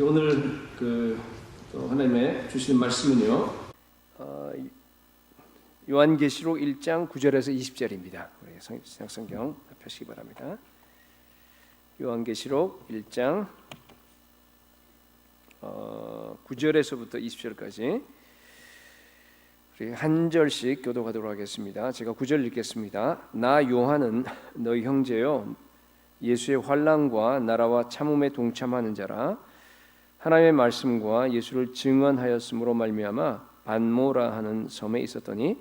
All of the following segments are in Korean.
오늘 또 하나님의 주시는 말씀은요, 요한계시록 1장 9절에서 20절입니다. 우리 성경 펴시기 바랍니다. 요한계시록 1장 9절에서부터 20절까지 우리 한 절씩 교독하도록 하겠습니다. 제가 9절 읽겠습니다. 나 요한은 너희 형제요 예수의 환난과 나라와 참음에 동참하는 자라. 하나님의 말씀과 예수를 증언하였으므로 말미암아 반모라 하는 섬에 있었더니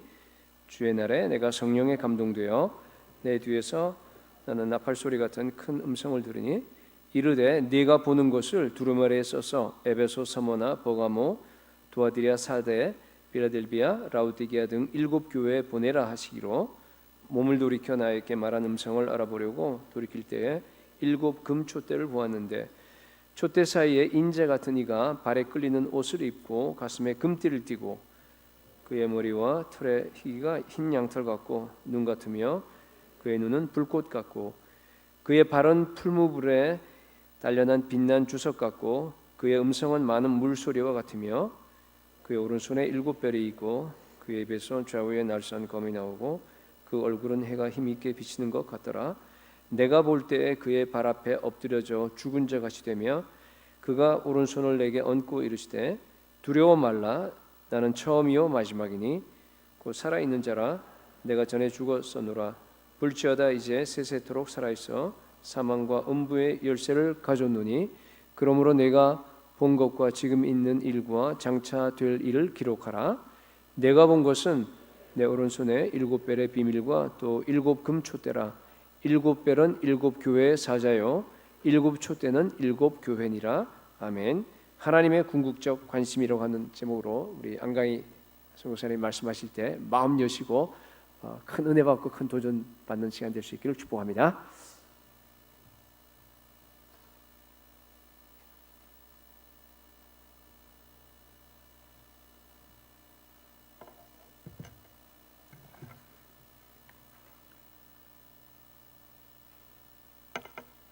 주의 날에 내가 성령에 감동되어 내 뒤에서 나는 나팔 소리 같은 큰 음성을 들으니 이르되 네가 보는 것을 두루마리에 써서 에베소, 서머나, 버가모, 두아디랴, 사데, 빌라델비아, 라우디게아 등 7 교회에 보내라 하시기로 몸을 돌이켜 나에게 말한 음성을 알아보려고 돌이킬 때에 7 금촛대를 보았는데 촛대 사이에 인재 같은 이가 발에 끌리는 옷을 입고 가슴에 금띠를 띠고 그의 머리와 털의 희기가 흰 양털 같고 눈 같으며 그의 눈은 불꽃 같고 그의 발은 풀무불에 단련한 빛난 주석 같고 그의 음성은 많은 물소리와 같으며 그의 오른손에 7별이 있고 그의 입에서 좌우에 날쌘 검이 나오고 그 얼굴은 해가 힘있게 비치는 것 같더라. 내가 볼 때에 그의 발 앞에 엎드려져 죽은 자 같이 되며 그가 오른손을 내게 얹고 이르시되 두려워 말라. 나는 처음이요 마지막이니 곧 살아있는 자라. 내가 전에 죽었었노라. 불지어다 이제 세세토록 살아있어 사망과 음부의 열쇠를 가졌노니 그러므로 내가 본 것과 지금 있는 일과 장차 될 일을 기록하라. 내가 본 것은 내 오른손에 7별의 비밀과 또 7 금촛대라. 7별은 7 교회의 사자요 7 촛대는 7 교회니라. 아멘. 하나님의 궁극적 관심이라고 하는 제목으로 우리 안강희 선교사님 말씀하실 때 마음 여시고 큰 은혜 받고 큰 도전 받는 시간 될 수 있기를 축복합니다.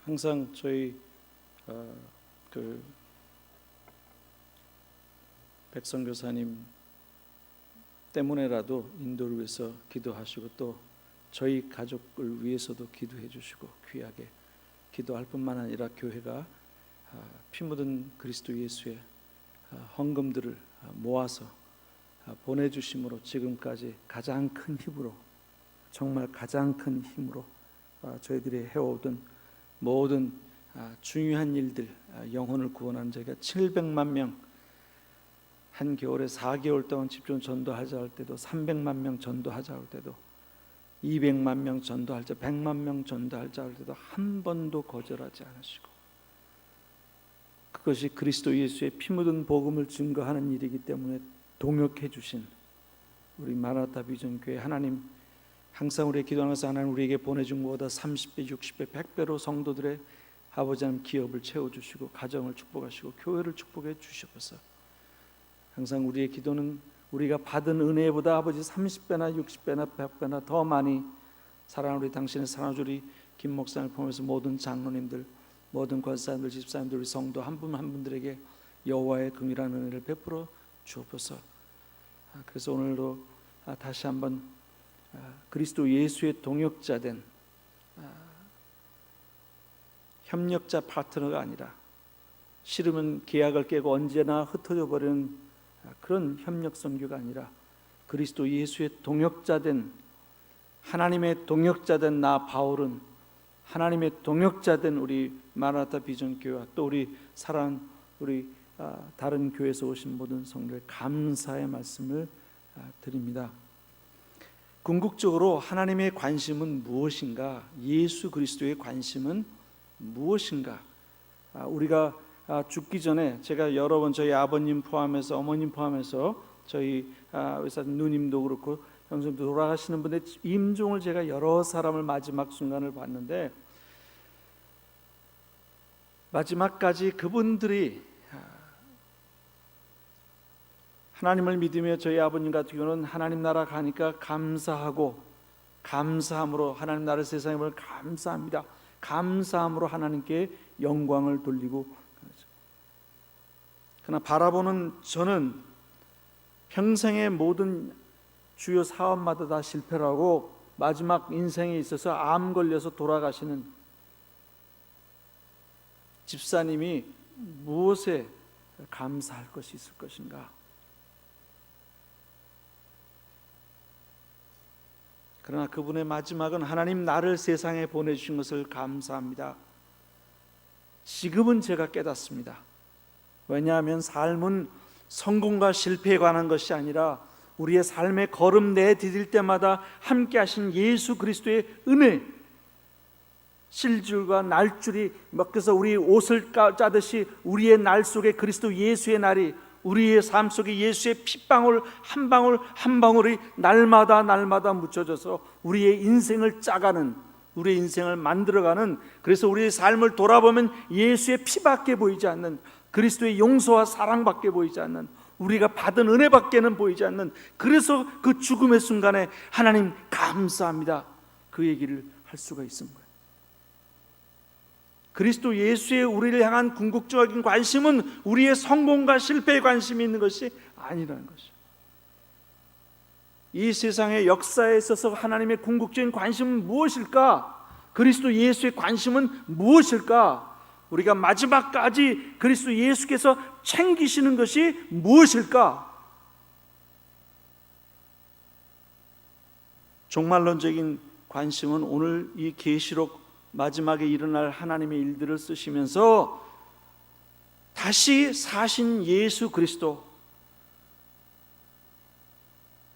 항상 저희 백성교사님 때문에라도 인도를 위해서 기도하시고 또 저희 가족을 위해서도 기도해 주시고 귀하게 기도할 뿐만 아니라 교회가 피 묻은 그리스도 예수의 헌금들을 모아서 보내주심으로 지금까지 가장 큰 힘으로 정말 가장 큰 힘으로 저희들이 해오던 모든 중요한 일들 영혼을 구원하는 저희가 700만 명 한겨울에 4개월 동안 집중 전도하자 할 때도 300만 명 전도하자 할 때도 200만 명 전도할 때 100만 명 전도하자 할 때도 한 번도 거절하지 않으시고 그것이 그리스도 예수의 피 묻은 복음을 증거하는 일이기 때문에 동역해 주신 우리 마라나타 비전 교회 하나님 항상 우리의 기도하면서 하나님 우리에게 보내준 것보다 30배, 60배, 100배로 성도들의 아버지 하나님 기업을 채워주시고 가정을 축복하시고 교회를 축복해 주시옵소서. 항상 우리의 기도는 우리가 받은 은혜보다 아버지 30배나 60배나 100배나 더 많이 사랑하는 우리 당신의 사랑하는 우리 김 목사님을 포함해서 모든 장로님들 모든 권사님들 집사님들 우리 성도 한 분 한 분들에게 여호와의 긍휼한 은혜를 베풀어 주옵소서. 그래서 오늘도 다시 한번 그리스도 예수의 동역자된 협력자 파트너가 아니라 싫으면 계약을 깨고 언제나 흩어져 버리는 그런 협력 선교가 아니라 그리스도 예수의 동역자된 하나님의 동역자된 나 바울은 하나님의 동역자된 우리 마라나타 비전 교회와 또 우리 사랑 우리 다른 교회에서 오신 모든 성도의 감사의 말씀을 드립니다. 궁극적으로 하나님의 관심은 무엇인가? 예수 그리스도의 관심은 무엇인가? 우리가 죽기 전에 제가 여러 번 저희 아버님 포함해서 어머님 포함해서 저희 의사 누님도 그렇고 형님도 돌아가시는 분의 임종을 제가 여러 사람을 마지막 순간을 봤는데 마지막까지 그분들이 하나님을 믿으며 저희 아버님 같은 경우는 하나님 나라 가니까 감사하고 감사함으로 하나님 나라 세상에 보면 감사합니다. 감사함으로 하나님께 영광을 돌리고 그러나 바라보는 저는 평생의 모든 주요 사업마다 다 실패를 하고 마지막 인생에 있어서 암 걸려서 돌아가시는 집사님이 무엇에 감사할 것이 있을 것인가? 그러나 그분의 마지막은 하나님 나를 세상에 보내주신 것을 감사합니다. 지금은 제가 깨닫습니다. 왜냐하면 삶은 성공과 실패에 관한 것이 아니라 우리의 삶의 걸음 내디딜 때마다 함께 하신 예수 그리스도의 은혜, 실줄과 날줄이 먹혀서 우리 옷을 짜듯이 우리의 날 속에 그리스도 예수의 날이, 우리의 삶 속에 예수의 핏방울 한 방울 한 방울이 날마다 묻혀져서 우리의 인생을 짜가는, 우리의 인생을 만들어가는, 그래서 우리의 삶을 돌아보면 예수의 피밖에 보이지 않는, 그리스도의 용서와 사랑밖에 보이지 않는, 우리가 받은 은혜밖에는 보이지 않는, 그래서 그 죽음의 순간에 하나님 감사합니다, 그 얘기를 할 수가 있는 거예요. 그리스도 예수의 우리를 향한 궁극적인 관심은 우리의 성공과 실패에 관심이 있는 것이 아니라는 것이죠. 이 세상의 역사에 있어서 하나님의 궁극적인 관심은 무엇일까? 그리스도 예수의 관심은 무엇일까? 우리가 마지막까지 그리스도 예수께서 챙기시는 것이 무엇일까? 종말론적인 관심은 오늘 이 계시록 마지막에 일어날 하나님의 일들을 쓰시면서 다시 사신 예수 그리스도,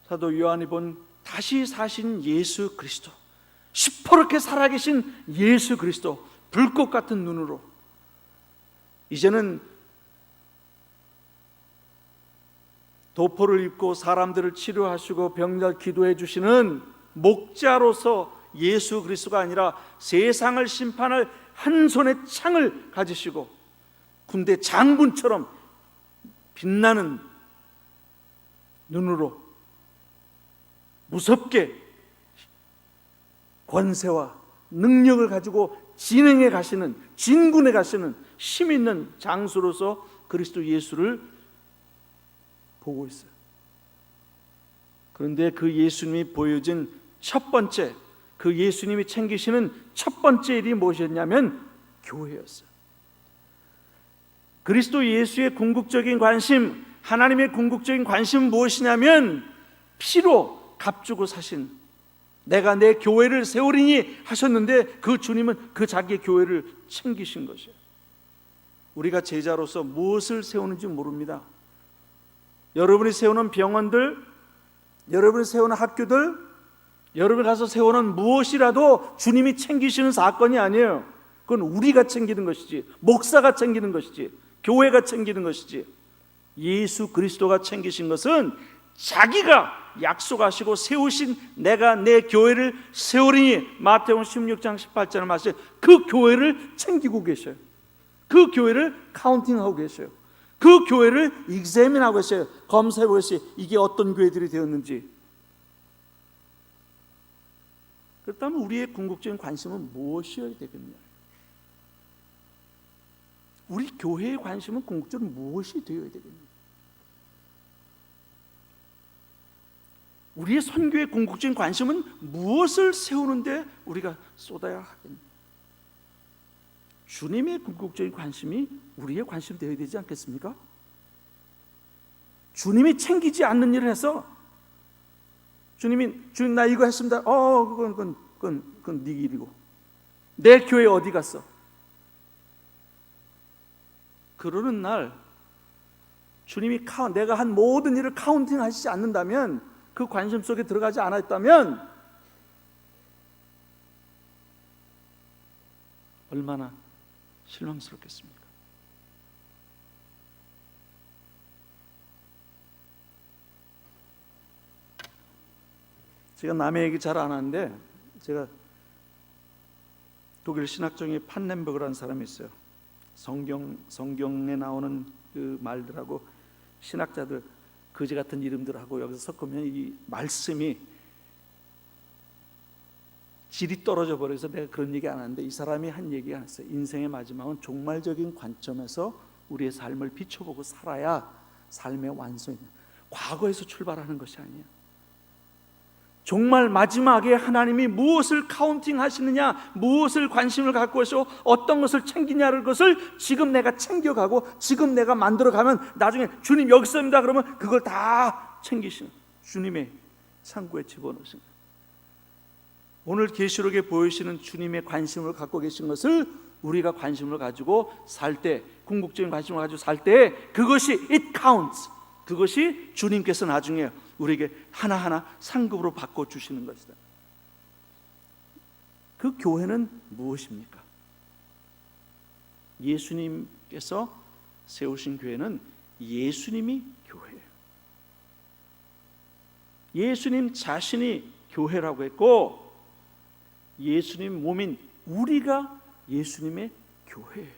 사도 요한이 본 다시 사신 예수 그리스도, 시퍼렇게 살아계신 예수 그리스도, 불꽃 같은 눈으로 이제는 도포를 입고 사람들을 치료하시고 병자 기도해 주시는 목자로서 예수 그리스도가 아니라 세상을 심판할 한 손의 창을 가지시고 군대 장군처럼 빛나는 눈으로 무섭게 권세와 능력을 가지고 진행해 가시는, 진군해 가시는 힘 있는 장수로서 그리스도 예수를 보고 있어요. 그런데 그 예수님이 보여진 첫 번째, 그 예수님이 챙기시는 첫 번째 일이 무엇이었냐면 교회였어요. 그리스도 예수의 궁극적인 관심, 하나님의 궁극적인 관심은 무엇이냐면 피로 값주고 사신, 내가 내 교회를 세우리니 하셨는데 그 주님은 그 자기의 교회를 챙기신 것이에요. 우리가 제자로서 무엇을 세우는지 모릅니다. 여러분이 세우는 병원들, 여러분이 세우는 학교들, 여러분이 가서 세우는 무엇이라도 주님이 챙기시는 사건이 아니에요. 그건 우리가 챙기는 것이지, 목사가 챙기는 것이지, 교회가 챙기는 것이지, 예수 그리스도가 챙기신 것은 자기가 약속하시고 세우신 내가 내 교회를 세우리니, 마태복음 16장 18절에 말씀, 그 교회를 챙기고 계셔요. 그 교회를 카운팅하고 계셔요. 그 교회를 익자민하고 계셔요. 검사해보고 계셔요. 이게 어떤 교회들이 되었는지. 그렇다면 우리의 궁극적인 관심은 무엇이어야 되겠냐? 우리 교회의 관심은 궁극적으로 무엇이 되어야 되겠냐? 우리의 선교의 궁극적인 관심은 무엇을 세우는데 우리가 쏟아야 하겠냐? 주님의 궁극적인 관심이 우리의 관심이 되어야 되지 않겠습니까? 주님이 챙기지 않는 일을 해서 주님 나 이거 했습니다. 그건 네 일이고, 내 교회 어디 갔어? 그러는 날 주님이 내가 한 모든 일을 카운팅 하시지 않는다면, 그 관심 속에 들어가지 않았다면 얼마나 실망스럽겠습니까? 제가 남의 얘기 잘 안 하는데, 제가 독일 신학정의 판넨버그라는 사람이 있어요. 성경에 나오는 그 말들하고 신학자들 거지 같은 이름들하고 여기서 섞으면 이 말씀이 질이 떨어져 버려서 내가 그런 얘기 안 하는데, 이 사람이 한 얘기가 있어요. 인생의 마지막은 종말적인 관점에서 우리의 삶을 비춰보고 살아야 삶의 완성이 돼요. 과거에서 출발하는 것이 아니에요. 정말 마지막에 하나님이 무엇을 카운팅 하시느냐, 무엇을 관심을 갖고 하시고 어떤 것을 챙기냐를 것을 지금 내가 챙겨가고 지금 내가 만들어가면 나중에 주님 여기 있습니다 그러면 그걸 다 챙기시는 주님의 창고에 집어넣으신 거예요. 오늘 계시록에 보이시는 주님의 관심을 갖고 계신 것을 우리가 관심을 가지고 살 때, 궁극적인 관심을 가지고 살 때 그것이 it counts, 그것이 주님께서 나중에 우리에게 하나하나 상급으로 바꿔주시는 것이다. 그 교회는 무엇입니까? 예수님께서 세우신 교회는 예수님이 교회예요. 예수님 자신이 교회라고 했고 예수님 몸인 우리가 예수님의 교회예요.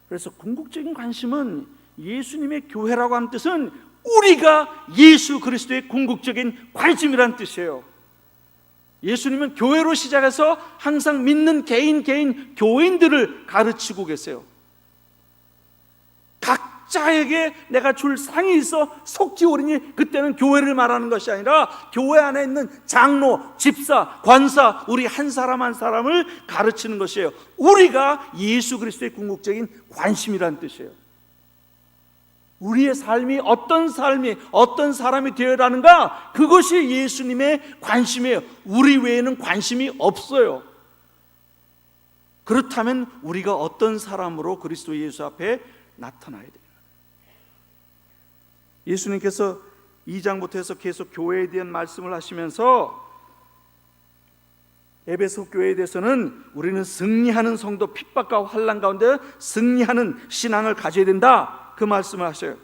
그래서 궁극적인 관심은 예수님의 교회라고 하는 뜻은 우리가 예수 그리스도의 궁극적인 관심이라는 뜻이에요. 예수님은 교회로 시작해서 항상 믿는 개인 교인들을 가르치고 계세요. 각자에게 내가 줄 상이 있어 속지 오리니 그때는 교회를 말하는 것이 아니라 교회 안에 있는 장로, 집사, 권사 우리 한 사람 한 사람을 가르치는 것이에요. 우리가 예수 그리스도의 궁극적인 관심이라는 뜻이에요. 우리의 삶이 어떤 사람이 되어야 하는가, 그것이 예수님의 관심이에요. 우리 외에는 관심이 없어요. 그렇다면 우리가 어떤 사람으로 그리스도 예수 앞에 나타나야 돼요. 예수님께서 2장부터 해서 계속 교회에 대한 말씀을 하시면서 에베소 교회에 대해서는 우리는 승리하는 성도, 핍박과 환난 가운데 승리하는 신앙을 가져야 된다, 그 말씀을 하셔요.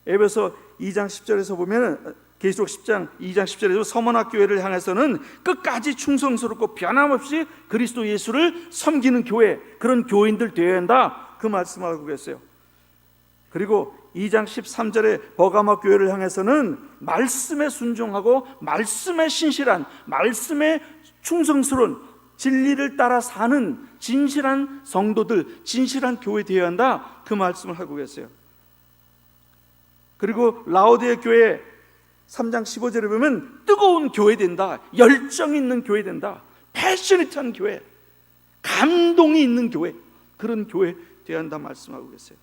에베소 2장 10절에서 보면, 계시록 10장 2장 10절에서 서머나 교회를 향해서는 끝까지 충성스럽고 변함없이 그리스도 예수를 섬기는 교회, 그런 교인들 되어야 한다, 그 말씀을 하고 계세요. 그리고 2장 13절에 버가모 교회를 향해서는 말씀에 순종하고 말씀에 신실한, 말씀에 충성스러운, 진리를 따라 사는 진실한 성도들, 진실한 교회 되어야 한다, 그 말씀을 하고 계세요. 그리고 라오디에 교회 3장 15절에 보면 뜨거운 교회 된다, 열정 있는 교회 된다, 패셔니트한 교회, 감동이 있는 교회, 그런 교회 되어야 한다 말씀하고 계세요.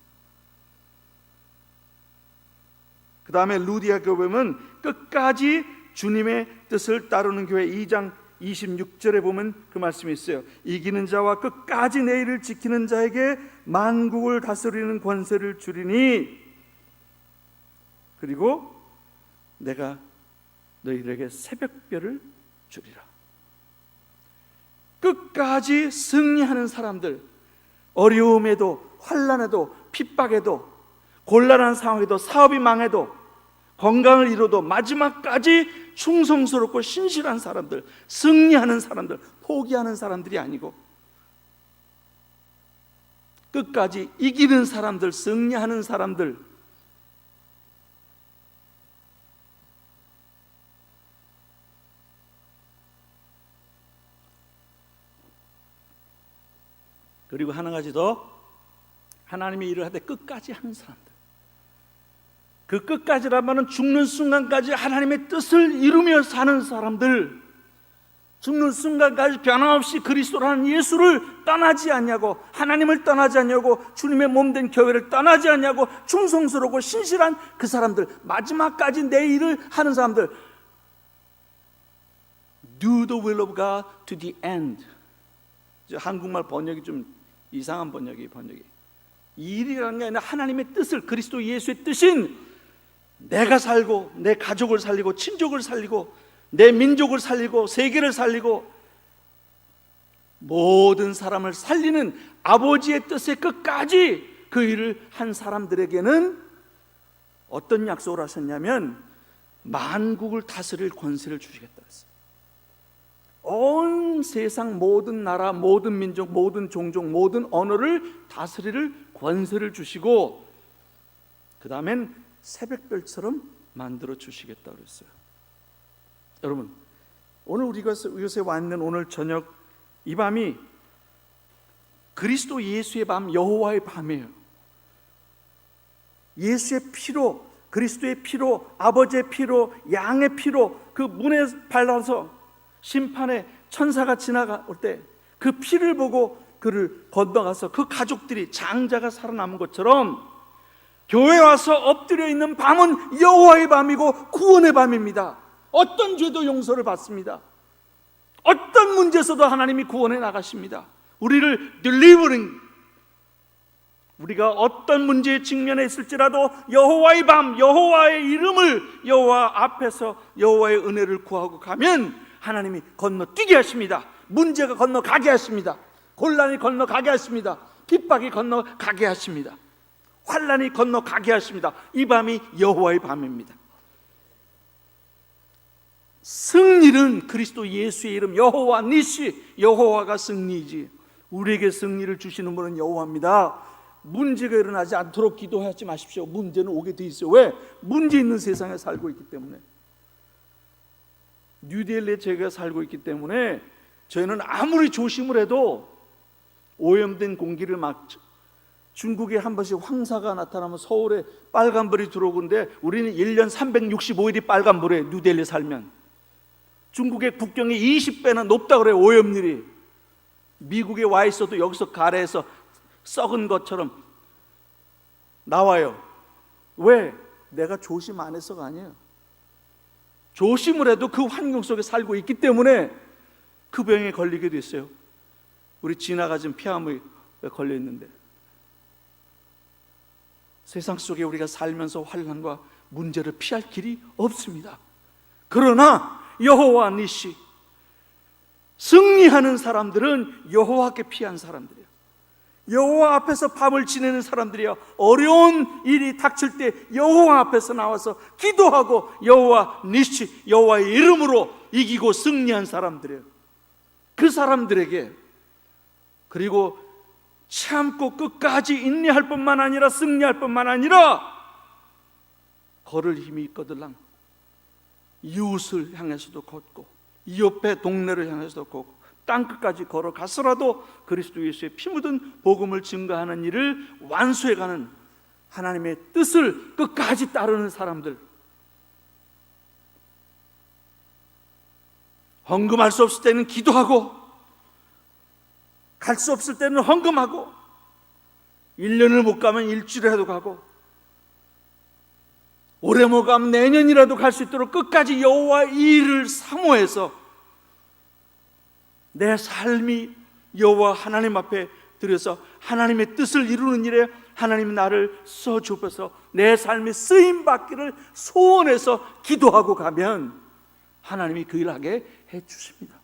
그 다음에 루디아 교회 보면 끝까지 주님의 뜻을 따르는 교회, 2장 26절에 보면 그 말씀이 있어요. 이기는 자와 끝까지 내 일을 지키는 자에게 만국을 다스리는 권세를 주리니, 그리고 내가 너희들에게 새벽별을 주리라. 끝까지 승리하는 사람들, 어려움에도 환난에도 핍박에도 곤란한 상황에도 사업이 망해도 건강을 잃어도 마지막까지 충성스럽고 신실한 사람들, 승리하는 사람들, 포기하는 사람들이 아니고 끝까지 이기는 사람들, 승리하는 사람들, 그리고 하나 가지 더, 하나님의 일을 하되 끝까지 하는 사람들. 그 끝까지라면 죽는 순간까지 하나님의 뜻을 이루며 사는 사람들, 죽는 순간까지 변함없이 그리스도라는 예수를 떠나지 않냐고, 하나님을 떠나지 않냐고, 주님의 몸된 교회를 떠나지 않냐고 충성스럽고 신실한 그 사람들, 마지막까지 내 일을 하는 사람들. Do the will of God to the end. 한국말 번역이 좀 이상한 번역이 이 일이라는 게 아니라 하나님의 뜻을, 그리스도 예수의 뜻인 내가 살고 내 가족을 살리고 친족을 살리고 내 민족을 살리고 세계를 살리고 모든 사람을 살리는 아버지의 뜻의 끝까지 그 일을 한 사람들에게는 어떤 약속을 하셨냐면 만국을 다스릴 권세를 주시겠다 했어요. 온 세상 모든 나라, 모든 민족, 모든 종족, 모든 언어를 다스릴 권세를 주시고 그 다음엔 새벽별처럼 만들어 주시겠다 그랬어요. 여러분, 오늘 우리가 이곳에 와 있는 오늘 저녁 이 밤이 그리스도 예수의 밤, 여호와의 밤이에요. 예수의 피로, 그리스도의 피로, 아버지의 피로, 양의 피로 그 문에 발라서 심판의 천사가 지나갈 때 그 피를 보고 그를 건너가서 그 가족들이 장자가 살아남은 것처럼 교회에 와서 엎드려 있는 밤은 여호와의 밤이고 구원의 밤입니다. 어떤 죄도 용서를 받습니다. 어떤 문제에서도 하나님이 구원해 나가십니다. 우리를 delivering, 우리가 어떤 문제에 직면해 있을지라도 여호와의 밤, 여호와의 이름을 여호와 앞에서 여호와의 은혜를 구하고 가면 하나님이 건너뛰게 하십니다. 문제가 건너가게 하십니다. 곤란이 건너가게 하십니다. 핍박이 건너가게 하십니다. 환란이 건너가게 하십니다. 이 밤이 여호와의 밤입니다. 승리는 그리스도 예수의 이름 여호와 니시, 여호와가 승리이지 우리에게 승리를 주시는 분은 여호와입니다. 문제가 일어나지 않도록 기도하지 마십시오. 문제는 오게 돼 있어요. 왜? 문제 있는 세상에 살고 있기 때문에. 뉴델리에 제가 살고 있기 때문에 저희는 아무리 조심을 해도 오염된 공기를 막죠. 중국에 한 번씩 황사가 나타나면 서울에 빨간불이 들어오는데 우리는 1년 365일이 빨간불에 뉴델리에 살면 중국의 국경이 20배나 높다 그래요. 오염률이. 미국에 와 있어도 여기서 가래에서 썩은 것처럼 나와요. 왜? 내가 조심 안 해서가 아니에요. 조심을 해도 그 환경 속에 살고 있기 때문에 그 병에 걸리게 됐어요. 우리 지나가진 폐암에 걸려 있는데 세상 속에 우리가 살면서 환난과 문제를 피할 길이 없습니다. 그러나 여호와 니시, 승리하는 사람들은 여호와께 피한 사람들이에요. 여호와 앞에서 밤을 지내는 사람들이요, 어려운 일이 닥칠 때 여호와 앞에서 나와서 기도하고 여호와 니시, 여호와의 이름으로 이기고 승리한 사람들이에요. 그 사람들에게, 그리고 참고 끝까지 인내할 뿐만 아니라 승리할 뿐만 아니라 걸을 힘이 있거들랑 이웃을 향해서도 걷고 이 옆에 동네를 향해서도 걷고 땅끝까지 걸어가서라도 그리스도 예수의 피 묻은 복음을 증거하는 일을 완수해가는 하나님의 뜻을 끝까지 따르는 사람들, 헌금할 수 없을 때는 기도하고 갈 수 없을 때는 헌금하고 1년을 못 가면 일주일이라도 가고 올해 못 가면 내년이라도 갈 수 있도록 끝까지 여호와 이 일을 사모해서 내 삶이 여호와 하나님 앞에 드려서 하나님의 뜻을 이루는 일에 하나님 나를 써주셔서 내 삶이 쓰임받기를 소원해서 기도하고 가면 하나님이 그 일을 하게 해주십니다.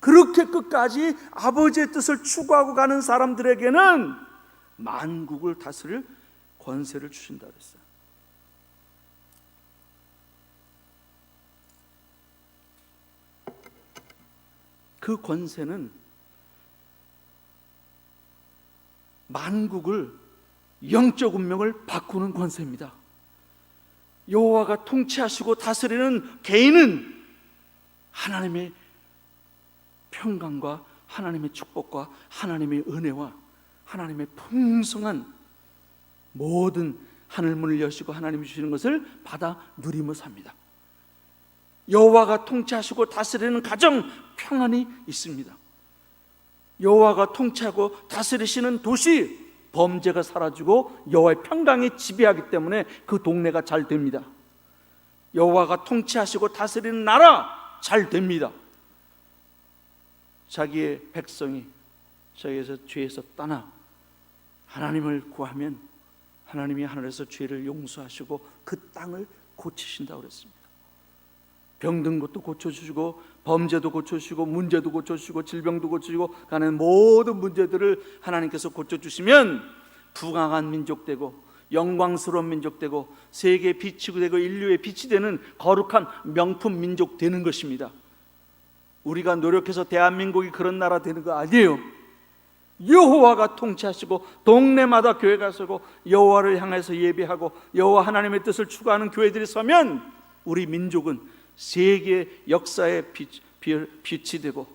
그렇게 끝까지 아버지의 뜻을 추구하고 가는 사람들에게는 만국을 다스릴 권세를 주신다 그랬어요. 그 권세는 만국을 영적 운명을 바꾸는 권세입니다. 여호와가 통치하시고 다스리는 개인은 하나님의 평강과 하나님의 축복과 하나님의 은혜와 하나님의 풍성한 모든 하늘문을 여시고 하나님이 주시는 것을 받아 누리며 삽니다. 여호와가 통치하시고 다스리는 가정 평안이 있습니다. 여호와가 통치하고 다스리시는 도시 범죄가 사라지고 여호와의 평강이 지배하기 때문에 그 동네가 잘 됩니다. 여호와가 통치하시고 다스리는 나라 잘 됩니다. 자기의 백성이 자기에서 죄에서 떠나 하나님을 구하면 하나님이 하늘에서 죄를 용서하시고 그 땅을 고치신다고 그랬습니다. 병든 것도 고쳐주시고 범죄도 고쳐주시고 문제도 고쳐주시고 질병도 고쳐주시고 가는 모든 문제들을 하나님께서 고쳐주시면 부강한 민족 되고 영광스러운 민족 되고 세계의 빛이 되고 인류의 빛이 되는 거룩한 명품 민족 되는 것입니다. 우리가 노력해서 대한민국이 그런 나라 되는 거 아니에요. 여호와가 통치하시고 동네마다 교회가 서고 여호와를 향해서 예배하고 여호와 하나님의 뜻을 추구하는 교회들이 서면 우리 민족은 세계 역사의 빛이 되고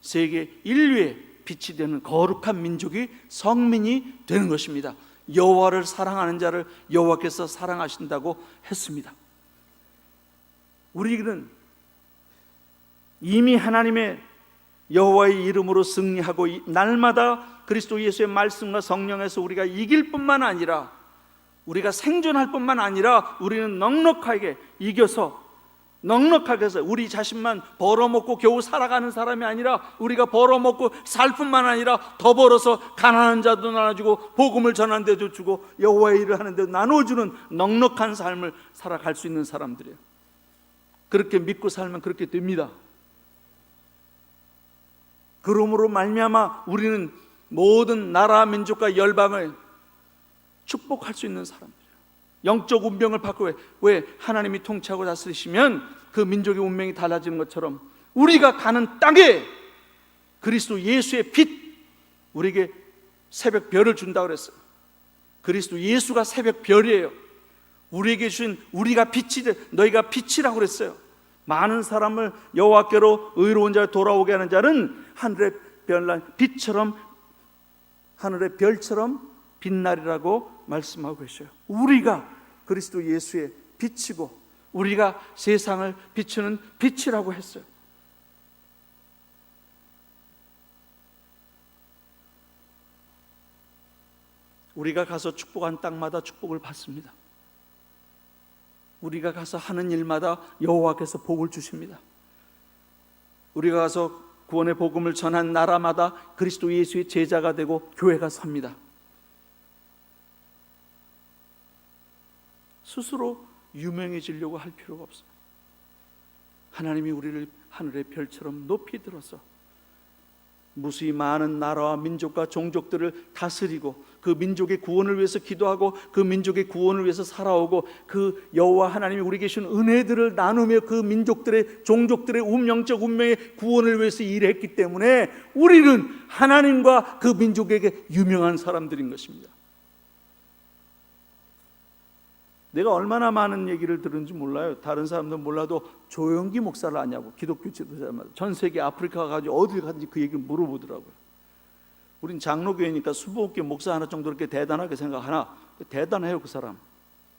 세계 인류의 빛이 되는 거룩한 민족이 성민이 되는 것입니다. 여호와를 사랑하는 자를 여호와께서 사랑하신다고 했습니다. 우리는 이미 하나님의 여호와의 이름으로 승리하고 날마다 그리스도 예수의 말씀과 성령에서 우리가 이길 뿐만 아니라 우리가 생존할 뿐만 아니라 우리는 넉넉하게 이겨서 넉넉하게 해서 우리 자신만 벌어먹고 겨우 살아가는 사람이 아니라 우리가 벌어먹고 살 뿐만 아니라 더 벌어서 가난한 자도 나눠주고 복음을 전하는 데도 주고 여호와의 일을 하는 데도 나눠주는 넉넉한 삶을 살아갈 수 있는 사람들이에요. 그렇게 믿고 살면 그렇게 됩니다. 그러므로 말미암아 우리는 모든 나라 민족과 열방을 축복할 수 있는 사람들이에요. 영적 운명을 받고 왜 하나님이 통치하고 다스리시면 그 민족의 운명이 달라지는 것처럼 우리가 가는 땅에 그리스도 예수의 빛, 우리에게 새벽 별을 준다고 그랬어요. 그리스도 예수가 새벽 별이에요. 우리에게 주신 우리가 빛이 너희가 빛이라고 그랬어요. 많은 사람을 여호와께로 의로운 자를 돌아오게 하는 자는 하늘의 빛처럼 하늘의 별처럼 빛나리라고 말씀하고 계셔요. 우리가 그리스도 예수의 빛이고 우리가 세상을 비추는 빛이라고 했어요. 우리가 가서 축복한 땅마다 축복을 받습니다. 우리가 가서 하는 일마다 여호와께서 복을 주십니다. 우리가 가서 구원의 복음을 전한 나라마다 그리스도 예수의 제자가 되고 교회가 섭니다. 스스로 유명해지려고 할 필요가 없어요. 하나님이 우리를 하늘의 별처럼 높이 들어서 무수히 많은 나라와 민족과 종족들을 다스리고 그 민족의 구원을 위해서 기도하고 그 민족의 구원을 위해서 살아오고 그 여호와 하나님이 우리에게 주신 은혜들을 나누며 그 민족들의 종족들의 영적 운명의 구원을 위해서 일했기 때문에 우리는 하나님과 그 민족에게 유명한 사람들인 것입니다. 내가 얼마나 많은 얘기를 들은지 몰라요. 다른 사람들은 몰라도 조영기 목사를 아냐고, 기독교 지도자마다 전 세계 아프리카 가가지고 어딜 가든지 그 얘기를 물어보더라고요. 우린 장로교회니까 수보교 목사 하나 정도 이렇게 대단하게 생각하나? 대단해요. 그 사람.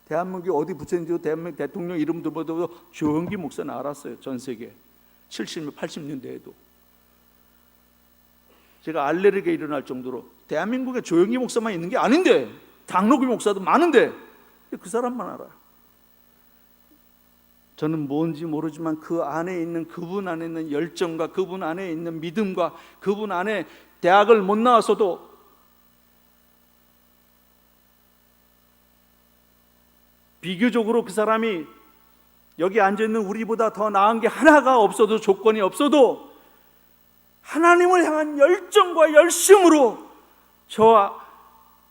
대한민국 어디 부처님도 대한민국 대통령 이름도 보도 조영기 목사는 알았어요. 전 세계 70년 80년대에도 제가 알레르기가 일어날 정도로 대한민국에 조영기 목사만 있는 게 아닌데 장로교 목사도 많은데 그 사람만 알아요. 저는 뭔지 모르지만 그 안에 있는 그분 안에 있는 열정과 그분 안에 있는 믿음과 그분 안에 대학을 못 나와서도 비교적으로 그 사람이 여기 앉아있는 우리보다 더 나은 게 하나가 없어도 조건이 없어도 하나님을 향한 열정과 열심으로 저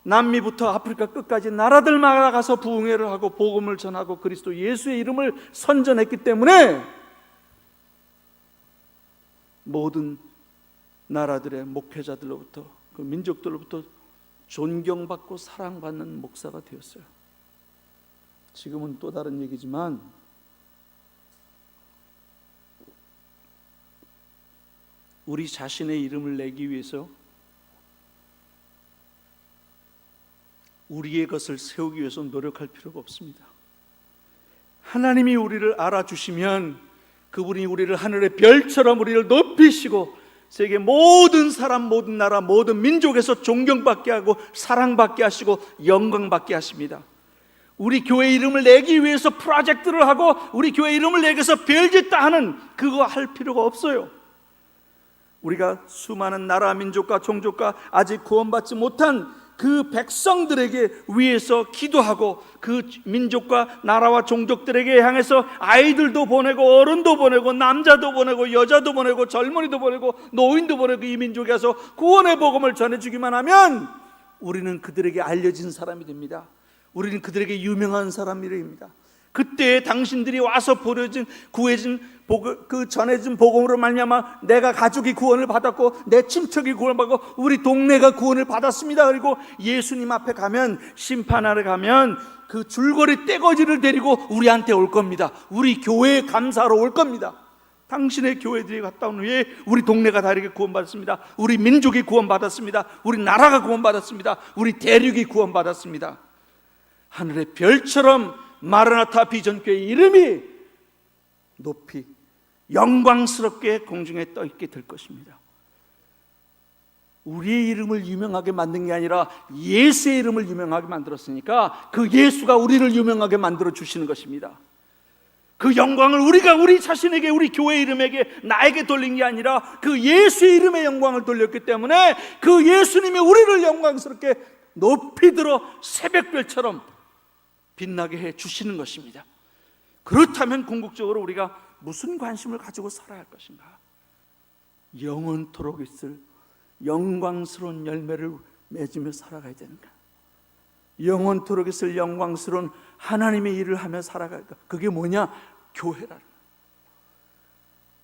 남미부터 아프리카 끝까지 나라들마다 가서 부흥회를 하고 복음을 전하고 그리스도 예수의 이름을 선전했기 때문에 모든 나라들의 목회자들로부터 그 민족들로부터 존경받고 사랑받는 목사가 되었어요. 지금은 또 다른 얘기지만 우리 자신의 이름을 내기 위해서 우리의 것을 세우기 위해서 노력할 필요가 없습니다. 하나님이 우리를 알아주시면 그분이 우리를 하늘의 별처럼 우리를 높이시고 세계 모든 사람, 모든 나라, 모든 민족에서 존경받게 하고 사랑받게 하시고 영광받게 하십니다. 우리 교회 이름을 내기 위해서 프로젝트를 하고 우리 교회 이름을 내기 위해서 별짓다 하는 그거 할 필요가 없어요. 우리가 수많은 나라, 민족과 종족과 아직 구원받지 못한 그 백성들에게 위해서 기도하고 그 민족과 나라와 종족들에게 향해서 아이들도 보내고 어른도 보내고 남자도 보내고 여자도 보내고 젊은이도 보내고 노인도 보내고 이 민족에 가서 구원의 복음을 전해주기만 하면 우리는 그들에게 알려진 사람이 됩니다. 우리는 그들에게 유명한 사람이 됩니다. 그때 당신들이 와서 보여준 구해진 그 전해진 복음으로 말미암아 내가 가족이 구원을 받았고 내 친척이 구원을 받고 우리 동네가 구원을 받았습니다. 그리고 예수님 앞에 가면 심판하러 가면 그 줄거리 떼거지를 데리고 우리한테 올 겁니다. 우리 교회에 감사하러 올 겁니다. 당신의 교회들이 갔다 온 후에 우리 동네가 다 이렇게 구원받았습니다. 우리 민족이 구원받았습니다. 우리 나라가 구원받았습니다. 우리 대륙이 구원받았습니다. 하늘의 별처럼 마라나타 비전교회 이름이 높이 영광스럽게 공중에 떠 있게 될 것입니다. 우리의 이름을 유명하게 만든 게 아니라 예수의 이름을 유명하게 만들었으니까 그 예수가 우리를 유명하게 만들어 주시는 것입니다. 그 영광을 우리가 우리 자신에게, 우리 교회 이름에게, 나에게 돌린 게 아니라 그 예수의 이름에 영광을 돌렸기 때문에 그 예수님이 우리를 영광스럽게 높이 들어 새벽별처럼 빛나게 해 주시는 것입니다. 그렇다면 궁극적으로 우리가 무슨 관심을 가지고 살아야 할 것인가? 영원토록 있을 영광스러운 열매를 맺으며 살아가야 되는가? 영원토록 있을 영광스러운 하나님의 일을 하며 살아갈까? 그게 뭐냐? 교회라.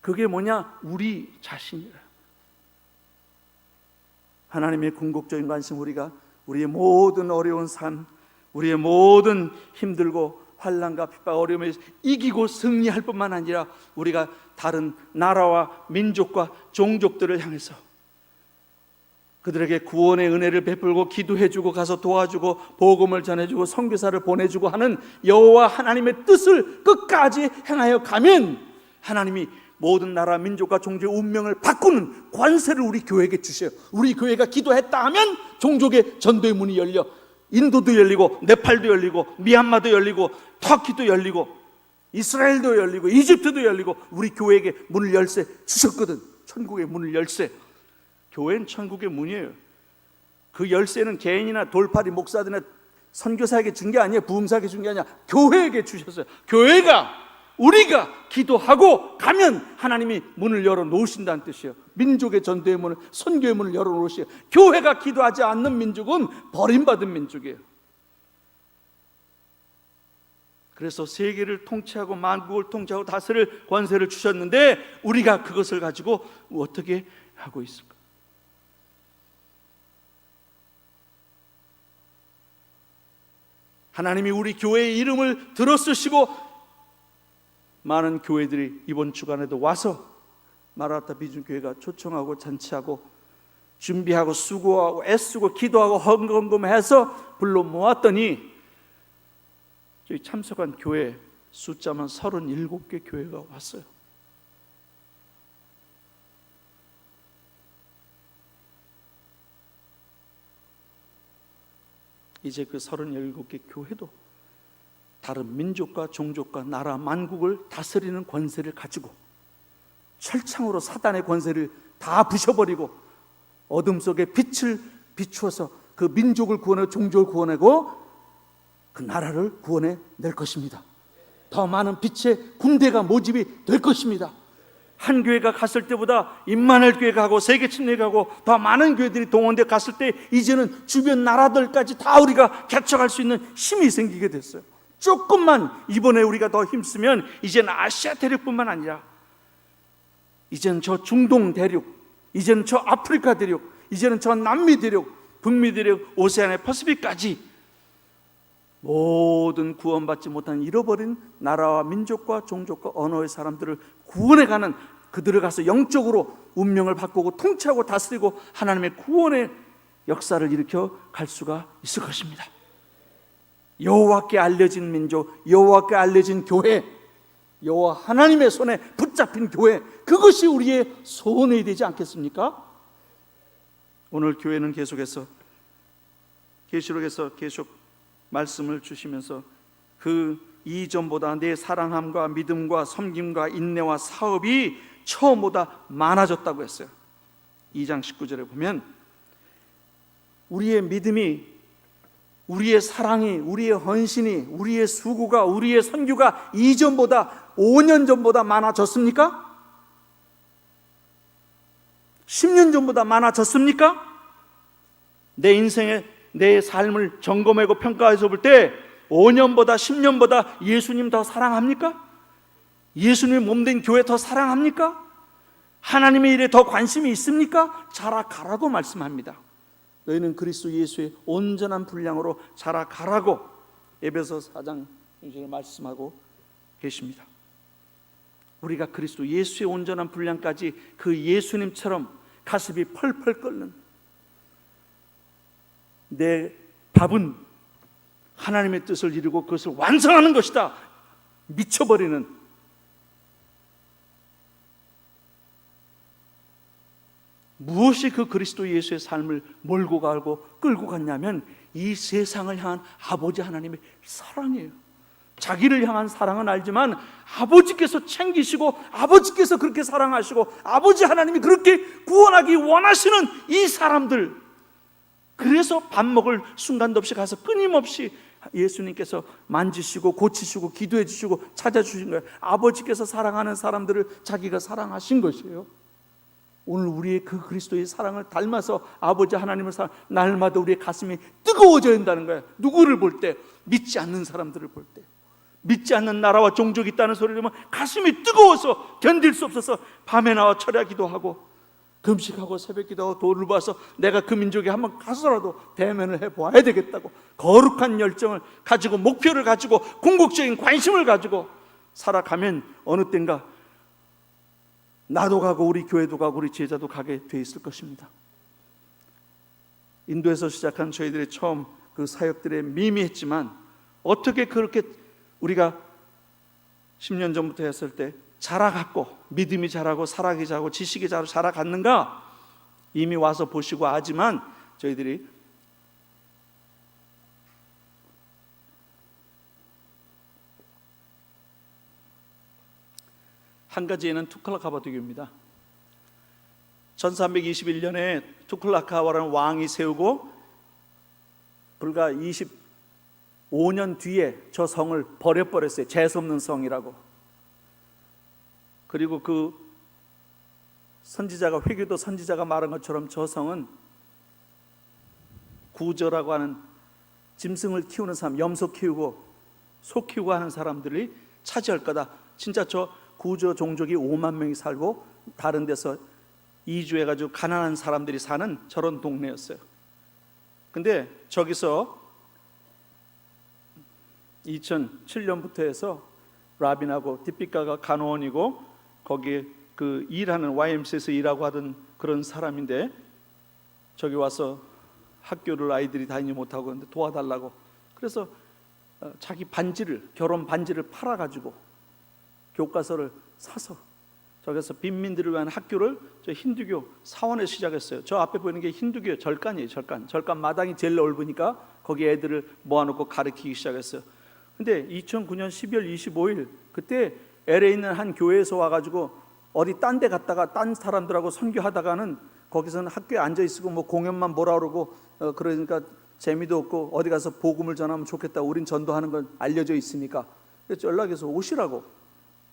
그게 뭐냐? 우리 자신이라. 하나님의 궁극적인 관심, 우리가 우리의 모든 어려운 삶, 우리의 모든 힘들고 환난과 핍박, 어려움에 이기고 승리할 뿐만 아니라 우리가 다른 나라와 민족과 종족들을 향해서 그들에게 구원의 은혜를 베풀고 기도해주고 가서 도와주고 복음을 전해주고 선교사를 보내주고 하는 여호와 하나님의 뜻을 끝까지 행하여 가면 하나님이 모든 나라 민족과 종족의 운명을 바꾸는 관세를 우리 교회에게 주셔요. 우리 교회가 기도했다 하면 종족의 전도의 문이 열려 인도도 열리고 네팔도 열리고 미얀마도 열리고 터키도 열리고 이스라엘도 열리고 이집트도 열리고 우리 교회에게 문을 열쇠 주셨거든. 천국의 문을 열쇠. 교회는 천국의 문이에요. 그 열쇠는 개인이나 돌팔이 목사들이나 선교사에게 준 게 아니에요. 부흥사에게 준 게 아니라 교회에게 주셨어요. 교회가, 우리가 기도하고 가면 하나님이 문을 열어놓으신다는 뜻이에요. 민족의 전도의 문을, 선교의 문을 열어놓으시요. 교회가 기도하지 않는 민족은 버림받은 민족이에요. 그래서 세계를 통치하고 만국을 통치하고 다스릴 권세를 주셨는데 우리가 그것을 가지고 어떻게 하고 있을까? 하나님이 우리 교회의 이름을 들어쓰시고 많은 교회들이 이번 주간에도 와서 마라나타 비전교회가 초청하고 잔치하고 준비하고 수고하고 애쓰고 기도하고 헌금해서 불러 모았더니 저희 참석한 교회 숫자만 37개 교회가 왔어요. 이제 그 37개 교회도 다른 민족과 종족과 나라 만국을 다스리는 권세를 가지고 철창으로 사단의 권세를 다 부셔버리고 어둠 속에 빛을 비추어서 그 민족을 구원하고 종족을 구원하고 그 나라를 구원해 낼 것입니다. 더 많은 빛의 군대가 모집이 될 것입니다. 한 교회가 갔을 때보다 임마누엘 교회가 가고 세계 침례가 가고 더 많은 교회들이 동원돼 갔을 때 이제는 주변 나라들까지 다 우리가 개척할 수 있는 힘이 생기게 됐어요. 조금만 이번에 우리가 더 힘쓰면 이제는 아시아 대륙뿐만 아니라 이제는 저 중동 대륙, 이제는 저 아프리카 대륙, 이제는 저 남미 대륙, 북미 대륙, 오세아니아 퍼시픽까지 모든 구원받지 못한 잃어버린 나라와 민족과 종족과 언어의 사람들을 구원해가는, 그들을 가서 영적으로 운명을 바꾸고 통치하고 다스리고 하나님의 구원의 역사를 일으켜 갈 수가 있을 것입니다. 여호와께 알려진 민족, 여호와께 알려진 교회, 여호와 하나님의 손에 붙잡힌 교회, 그것이 우리의 소원이 되지 않겠습니까? 오늘 교회는 계속해서 계시록에서 계속 말씀을 주시면서 그 이전보다 내 사랑함과 믿음과 섬김과 인내와 사업이 처음보다 많아졌다고 했어요. 2장 19절에 보면 우리의 믿음이, 우리의 사랑이, 우리의 헌신이, 우리의 수고가, 우리의 선교가 이전보다 5년 전보다 많아졌습니까? 10년 전보다 많아졌습니까? 내 인생에 내 삶을 점검하고 평가해서 볼 때 5년보다 10년보다 예수님 더 사랑합니까? 예수님 몸된 교회 더 사랑합니까? 하나님의 일에 더 관심이 있습니까? 자라가라고 말씀합니다. 너희는 그리스도 예수의 온전한 분량으로 자라가라고 에베소 4장 6절에 말씀하고 계십니다. 우리가 그리스도 예수의 온전한 분량까지 그 예수님처럼 가슴이 펄펄 끓는, 내 밥은 하나님의 뜻을 이루고 그것을 완성하는 것이다, 미쳐버리는, 무엇이 그 그리스도 예수의 삶을 몰고 가고 끌고 갔냐면 이 세상을 향한 아버지 하나님의 사랑이에요. 자기를 향한 사랑은 알지만 아버지께서 챙기시고 아버지께서 그렇게 사랑하시고 아버지 하나님이 그렇게 구원하기 원하시는 이 사람들, 그래서 밥 먹을 순간도 없이 가서 끊임없이 예수님께서 만지시고 고치시고 기도해 주시고 찾아주신 거예요. 아버지께서 사랑하는 사람들을 자기가 사랑하신 것이에요. 오늘 우리의 그 그리스도의 사랑을 닮아서 아버지 하나님을 사랑, 날마다 우리의 가슴이 뜨거워져야 한다는 거예요. 누구를 볼 때? 믿지 않는 사람들을 볼 때, 믿지 않는 나라와 종족이 있다는 소리를 들으면 가슴이 뜨거워서 견딜 수 없어서 밤에 나와 철야 기도하고 금식하고 새벽 기도하고 도를 봐서 내가 그 민족에 한번 가서라도 대면을 해보아야 되겠다고 거룩한 열정을 가지고, 목표를 가지고, 궁극적인 관심을 가지고 살아가면 어느 땐가 나도 가고 우리 교회도 가고 우리 제자도 가게 돼 있을 것입니다. 인도에서 시작한 저희들의 처음 그 사역들의 미미했지만 어떻게 그렇게 우리가 10년 전부터 했을 때 자라갔고, 믿음이 자라고 사랑이 자라고 지식이 자라갔는가? 이미 와서 보시고 하지만 저희들이 한 가지는 투클라카바드교입니다. 1321년에 투클라카와라는 왕이 세우고 불과 25년 뒤에 저 성을 버려버렸어요. 재수없는 성이라고. 그리고 그 선지자가, 회교도 선지자가 말한 것처럼 저 성은 구저라고 하는 짐승을 키우는 사람, 염소 키우고 소 키우고 하는 사람들이 차지할 거다. 진짜 저 구저 종족이 5만 명이 살고 다른 데서 이주해가지고 가난한 사람들이 사는 저런 동네였어요. 근데 저기서 2007년부터 해서 라빈하고 디피카가 간호원이고 거기에 그 일하는 YMCA에서 일하고 하던 그런 사람인데 저기 와서 학교를 아이들이 다니지 못하고 그런데 도와달라고, 그래서 자기 반지를, 결혼 반지를 팔아가지고 교과서를 사서 저기서 빈민들을 위한 학교를 저 힌두교 사원에서 시작했어요. 저 앞에 보이는 게 힌두교 절간이에요. 절간 마당이 제일 넓으니까 거기 애들을 모아놓고 가르치기 시작했어요. 근데 2009년 12월 25일 그때 LA에 있는 한 교회에서 와가지고 어디 딴 데 갔다가 딴 사람들하고 선교하다가는 거기서는 학교에 앉아있고 뭐 공연만 보라 그러고 그러니까 재미도 없고 어디 가서 복음을 전하면 좋겠다, 우린 전도하는 건 알려져 있으니까. 그래서 연락해서 오시라고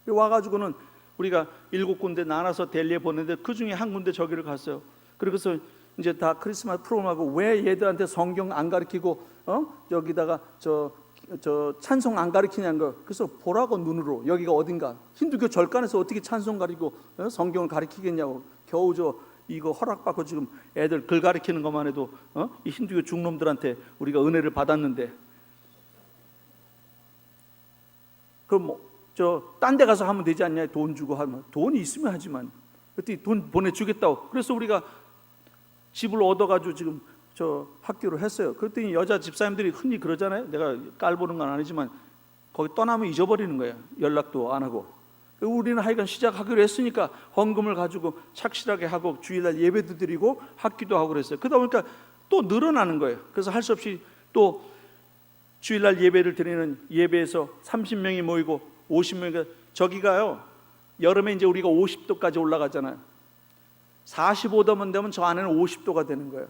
와가지고는 우리가 7군데 나눠서 델리에 보냈는데 그 중에 한 군데 저기를 갔어요. 그래서 이제 다 크리스마스 프로그램하고 왜 얘들한테 성경 안 가르치고 여기다가 저 찬송 안 가르치냐는 거. 그래서 보라고 눈으로, 여기가 어딘가 힌두교 절간에서 어떻게 찬송 가르치고 성경을 가르치겠냐고. 겨우 저 이거 허락받고 지금 애들 글 가르치는 것만 해도 이 힌두교 중놈들한테 우리가 은혜를 받았는데, 그럼 뭐 저 딴 데 가서 하면 되지 않냐, 돈 주고 하면. 돈이 있으면 하지만 그때 돈 보내주겠다고. 그래서 우리가 집을 얻어가지고 지금 저 학교를 했어요. 그랬더니 여자 집사님들이 흔히 그러잖아요. 내가 깔보는 건 아니지만 거기 떠나면 잊어버리는 거예요. 연락도 안 하고. 우리는 하여간 시작하기로 했으니까 헌금을 가지고 착실하게 하고 주일날 예배도 드리고 학기도 하고 그랬어요. 그러다 보니까 또 늘어나는 거예요. 그래서 할 수 없이 또 주일날 예배를 드리는 예배에서 30명이 모이고 50명이, 저기가요 여름에 이제 우리가 50도까지 올라가잖아요. 45도만 되면 저 안에는 50도가 되는 거예요.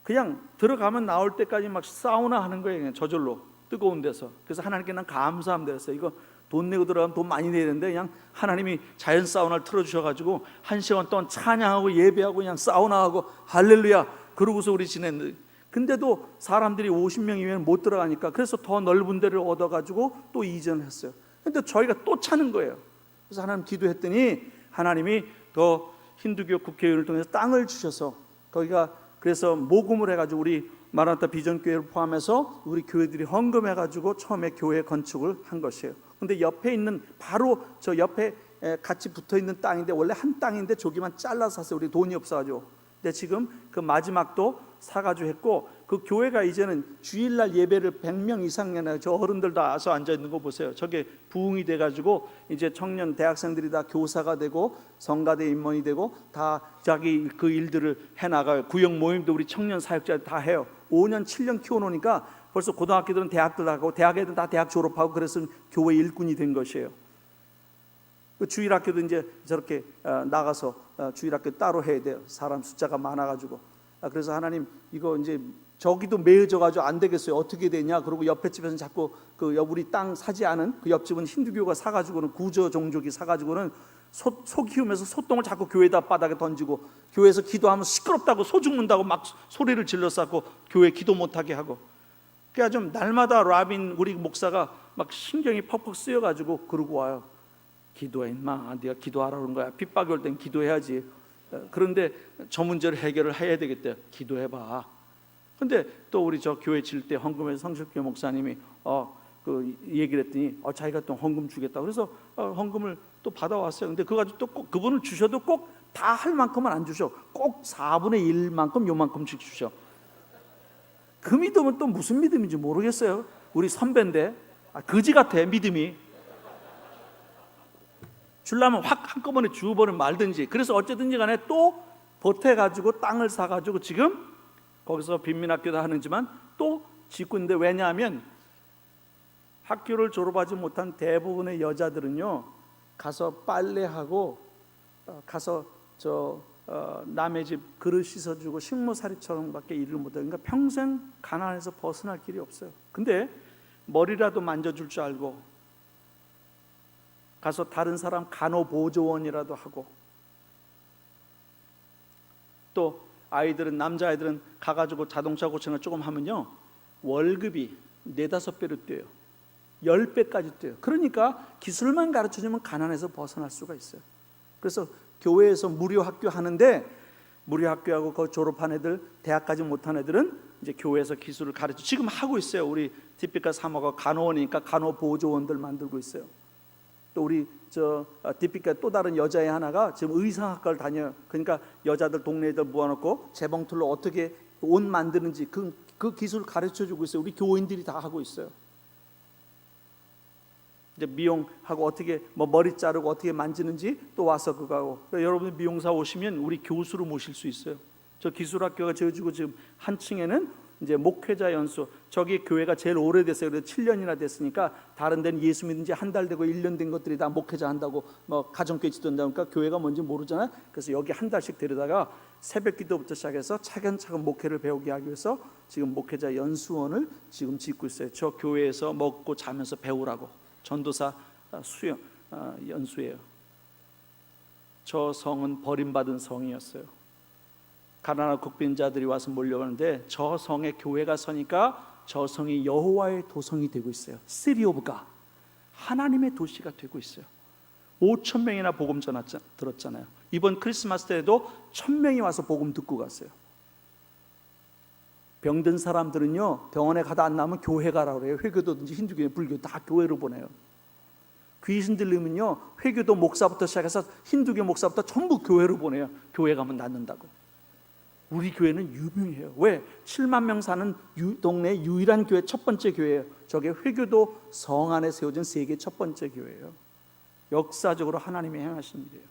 그냥 들어가면 나올 때까지 막 사우나 하는 거예요. 그냥 저절로 뜨거운 데서. 그래서 하나님께 난 감사함 드렸어요. 이거 돈 내고 들어가면 돈 많이 내야 되는데 그냥 하나님이 자연 사우나를 틀어주셔가지고 1시간 동안 찬양하고 예배하고 그냥 사우나하고 할렐루야 그러고서 우리 지냈는데, 근데도 사람들이 50명이면 못 들어가니까 그래서 더 넓은 데를 얻어가지고 또 이전을 했어요. 근데 저희가 또 차는 거예요. 그래서 하나님 기도했더니 하나님이 더 힌두교 국회의원을 통해서 땅을 주셔서 거기가, 그래서 모금을 해가지고 우리 마라나타 비전교회를 포함해서 우리 교회들이 헌금해가지고 처음에 교회 건축을 한 것이에요. 근데 옆에 있는 바로 저 옆에 같이 붙어 있는 땅인데 원래 한 땅인데 저기만 잘라서 샀어요. 우리 돈이 없어가지고. 근데 지금 그 마지막도 사가지고 했고, 그 교회가 이제는 주일날 예배를 100명 이상이나, 저 어른들 다 와서 앉아 있는 거 보세요. 저게 부흥이 돼가지고 이제 청년 대학생들이 다 교사가 되고 성가대 임원이 되고 다 자기 그 일들을 해나가요. 구역 모임도 우리 청년 사역자들 다 해요. 5년 7년 키워놓으니까 벌써 고등학교들은 대학들 하고 대학 애들은 다 대학 졸업하고, 그래서 교회 일꾼이 된 것이에요. 그 주일학교도 이제 저렇게 나가서 주일학교 따로 해야 돼요. 사람 숫자가 많아가지고. 그래서 하나님, 이거 이제 저기도 매여져가지고 안 되겠어요. 어떻게 되냐? 그리고 옆에 집에서는 자꾸 그 우리 땅 사지 않은 그 옆집은 힌두교가 사가지고는, 구저 종족이 사가지고는 소 키우면서 소똥을 자꾸 교회에다 바닥에 던지고, 교회에서 기도하면 시끄럽다고 소 죽는다고 막 소리를 질러싸고 교회 기도 못하게 하고. 그러니까 좀 날마다 라빈 우리 목사가 막 신경이 퍽퍽 쓰여가지고 그러고 와요. 기도해 임마, 네가 기도하라 그런 거야. 핍박이 올 땐 기도해야지. 그런데 저 문제를 해결을 해야 되겠대. 기도해봐. 근데 또 우리 저 교회 질 때 헌금에서 성실교 목사님이 그 얘기를 했더니 자기가 또 헌금 주겠다. 그래서 헌금을 또 받아왔어요. 근데 그거 가지고 또 꼭 그분을 주셔도 꼭 다 할 만큼은 안 주셔. 꼭 4분의 1만큼 요만큼씩 주셔. 그 믿음은 또 무슨 믿음인지 모르겠어요. 우리 선배인데 거지 같아 믿음이. 주려면 확 한꺼번에 주어버리면 말든지. 그래서 어쨌든지 간에 또 보태가지고 땅을 사가지고 지금 거기서 빈민학교도 하는지만 또 짓고 있는데, 왜냐하면 학교를 졸업하지 못한 대부분의 여자들은요, 가서 빨래하고 가서 남의 집 그릇 씻어주고 식모살이처럼 밖에 일을 못해요. 그러니까 평생 가난해서 벗어날 길이 없어요. 근데 머리라도 만져줄 줄 알고 가서 다른 사람 간호보조원이라도 하고, 또 아이들은, 남자아이들은 가가지고 자동차 고치는 걸 조금 하면요 월급이 4-5배로 뛰어요. 10배까지 뛰어요. 그러니까 기술만 가르쳐주면 가난해서 벗어날 수가 있어요. 그래서 교회에서 무료 학교 하는데, 무료 학교하고 그 졸업한 애들, 대학까지 못한 애들은 이제 교회에서 기술을 가르쳐 지금 하고 있어요. 우리 디피카 사모가 간호원이니까 간호보조원들 만들고 있어요. 또 우리 디피카 또 다른 여자애 하나가 지금 의상학과를 다녀요. 그러니까 여자들 동네 애들 모아놓고 재봉틀로 어떻게 옷 만드는지 그 기술 가르쳐주고 있어요. 우리 교인들이 다 하고 있어요. 이제 미용하고 어떻게 머리 자르고 어떻게 만지는지 또 와서 그거 하고. 그러니까 여러분 미용사 오시면 우리 교수로 모실 수 있어요. 저 기술학교가 지어지고 지금 한 층에는 이제 목회자 연수, 저기 교회가 제일 오래됐어요. 그래서 7년이나 됐으니까 다른 데는 예수 믿은 지 한 달 되고 1년 된 것들이 다 목회자 한다고 가정교회 지도한다고. 그러니까 교회가 뭔지 모르잖아요. 그래서 여기 한 달씩 데려다가 새벽 기도부터 시작해서 차근차근 목회를 배우게 하기 위해서 지금 목회자 연수원을 지금 짓고 있어요. 저 교회에서 먹고 자면서 배우라고. 전도사 수영 연수예요. 저 성은 버림받은 성이었어요. 가나안 국빈자들이 와서 몰려오는데 저 성에 교회가 서니까 저 성이 여호와의 도성이 되고 있어요. City of God, 하나님의 도시가 되고 있어요. 5,000명이나 복음 들었잖아요. 이번 크리스마스 때에도 1,000명이 와서 복음 듣고 갔어요. 병든 사람들은요 병원에 가다 안 나면 교회 가라고 그래요. 회교도든지 힌두교, 불교 다 교회로 보내요. 귀신 들리면요 회교도 목사부터 시작해서 힌두교 목사부터 전부 교회로 보내요. 교회 가면 낫는다고. 우리 교회는 유명해요. 왜? 7만 명 사는 동네 유일한 교회, 첫 번째 교회예요. 저게 회교도 성 안에 세워진 세계 첫 번째 교회예요. 역사적으로 하나님이 행하신 일이에요.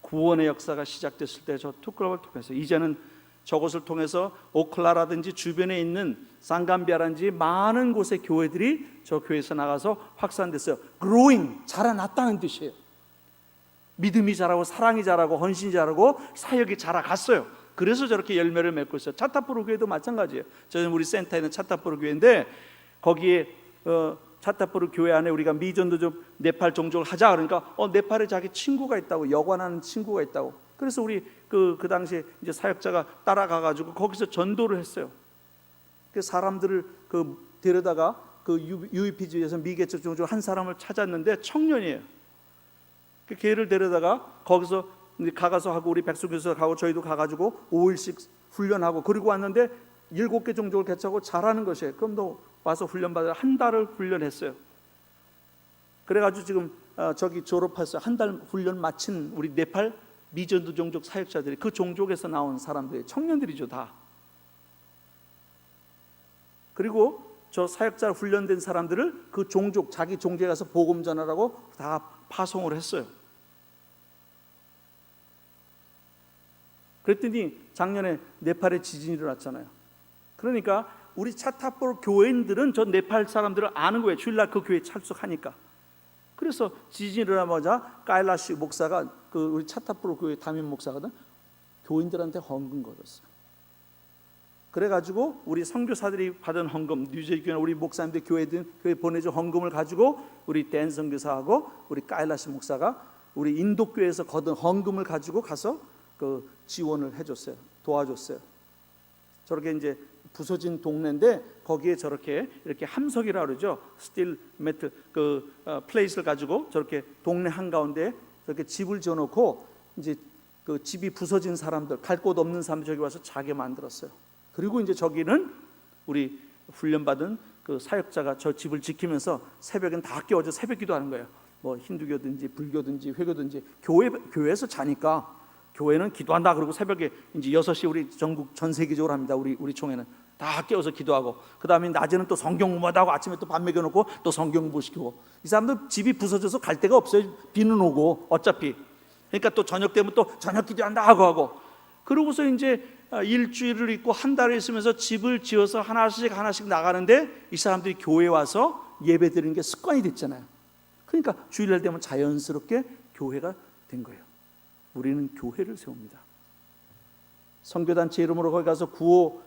구원의 역사가 시작됐을 때 저 투클럽을 통해서, 이제는 저곳을 통해서 오클라라든지 주변에 있는 상감비아라든지 많은 곳의 교회들이 저 교회에서 나가서 확산됐어요. growing, 자라났다는 뜻이에요. 믿음이 자라고 사랑이 자라고 헌신이 자라고 사역이 자라갔어요. 그래서 저렇게 열매를 맺고 있어요. 차타푸르 교회도 마찬가지예요. 저는 우리 센터에 있는 차타푸르 교회인데, 거기에 차타푸르 교회 안에 우리가 미전도 좀 네팔 종족을 하자 그러니까 네팔에 자기 친구가 있다고, 여관하는 친구가 있다고. 그래서 우리 그 당시에 이제 사역자가 따라가 가지고 거기서 전도를 했어요. 그 사람들을 데려다가 UEPG에서 미개척 종족 한 사람을 찾았는데 청년이에요. 그 걔를 데려다가 거기서 가서 하고, 우리 백수 교수가 가고 저희도 가가지고 5일씩 훈련하고 그리고 왔는데 7개 종족을 개척하고 잘하는 것이에요. 그럼 너 와서 훈련받아. 한 달을 훈련했어요. 그래가지고 지금 저기 졸업해서 한 달 훈련 마친 우리 네팔 미전도 종족 사역자들이 그 종족에서 나온 사람들이 청년들이죠 다. 그리고 저 사역자 훈련된 사람들을 그 종족 자기 종족에 가서 복음 전하라고 다 파송을 했어요. 그랬더니 작년에 네팔에 지진이 일어났잖아요. 그러니까 우리 차타포 교회인들은 저 네팔 사람들을 아는 거예요. 주일날 그 교회에 참석하니까. 그래서 지진이 일어나자마자 카일라시 목사가 그 우리 차타포 교회 담임 목사거든. 교인들한테 헌금 걸었어요. 그래가지고 우리 선교사들이 받은 헌금, 뉴저지 교회 우리 목사님들 교회 보내준 헌금을 가지고 우리 댄 선교사하고 우리 카일라시 목사가 우리 인도 교회에서 거둔 헌금을 가지고 가서 그 지원을 해줬어요. 도와줬어요. 저렇게 이제 부서진 동네인데 거기에 저렇게 이렇게 함석이라 그러죠. 스틸 매트 그 플레이스를 가지고 저렇게 동네 한가운데 저렇게 집을 지어놓고 이제 그 집이 부서진 사람들, 갈 곳 없는 사람들 저기 와서 자게 만들었어요. 그리고 이제 저기는 우리 훈련받은 그 사역자가 저 집을 지키면서 새벽엔 다 깨워져 새벽 기도하는 거예요. 뭐 힌두교든지 불교든지 회교든지 교회에서 자니까 교회는 기도한다 그러고 새벽에 이제 6시 우리 전국 전 세계적으로 합니다. 우리 총회는 다 깨워서 기도하고 그다음에 낮에는 또 성경 공부하고 아침에 또 밥 먹여 놓고 또 성경 공부시키고 이 사람들 집이 부서져서 갈 데가 없어요. 비는 오고 어차피. 그러니까 또 저녁 되면 또 저녁 기도한다 하고 그러고서 이제 일주일을 있고 한 달을 있으면서 집을 지어서 하나씩 나가는데 이 사람들이 교회에 와서 예배 드리는 게 습관이 됐잖아요. 그러니까 주일날 되면 자연스럽게 교회가 된 거예요. 우리는 교회를 세웁니다. 선교단체 이름으로 거기 가서 구호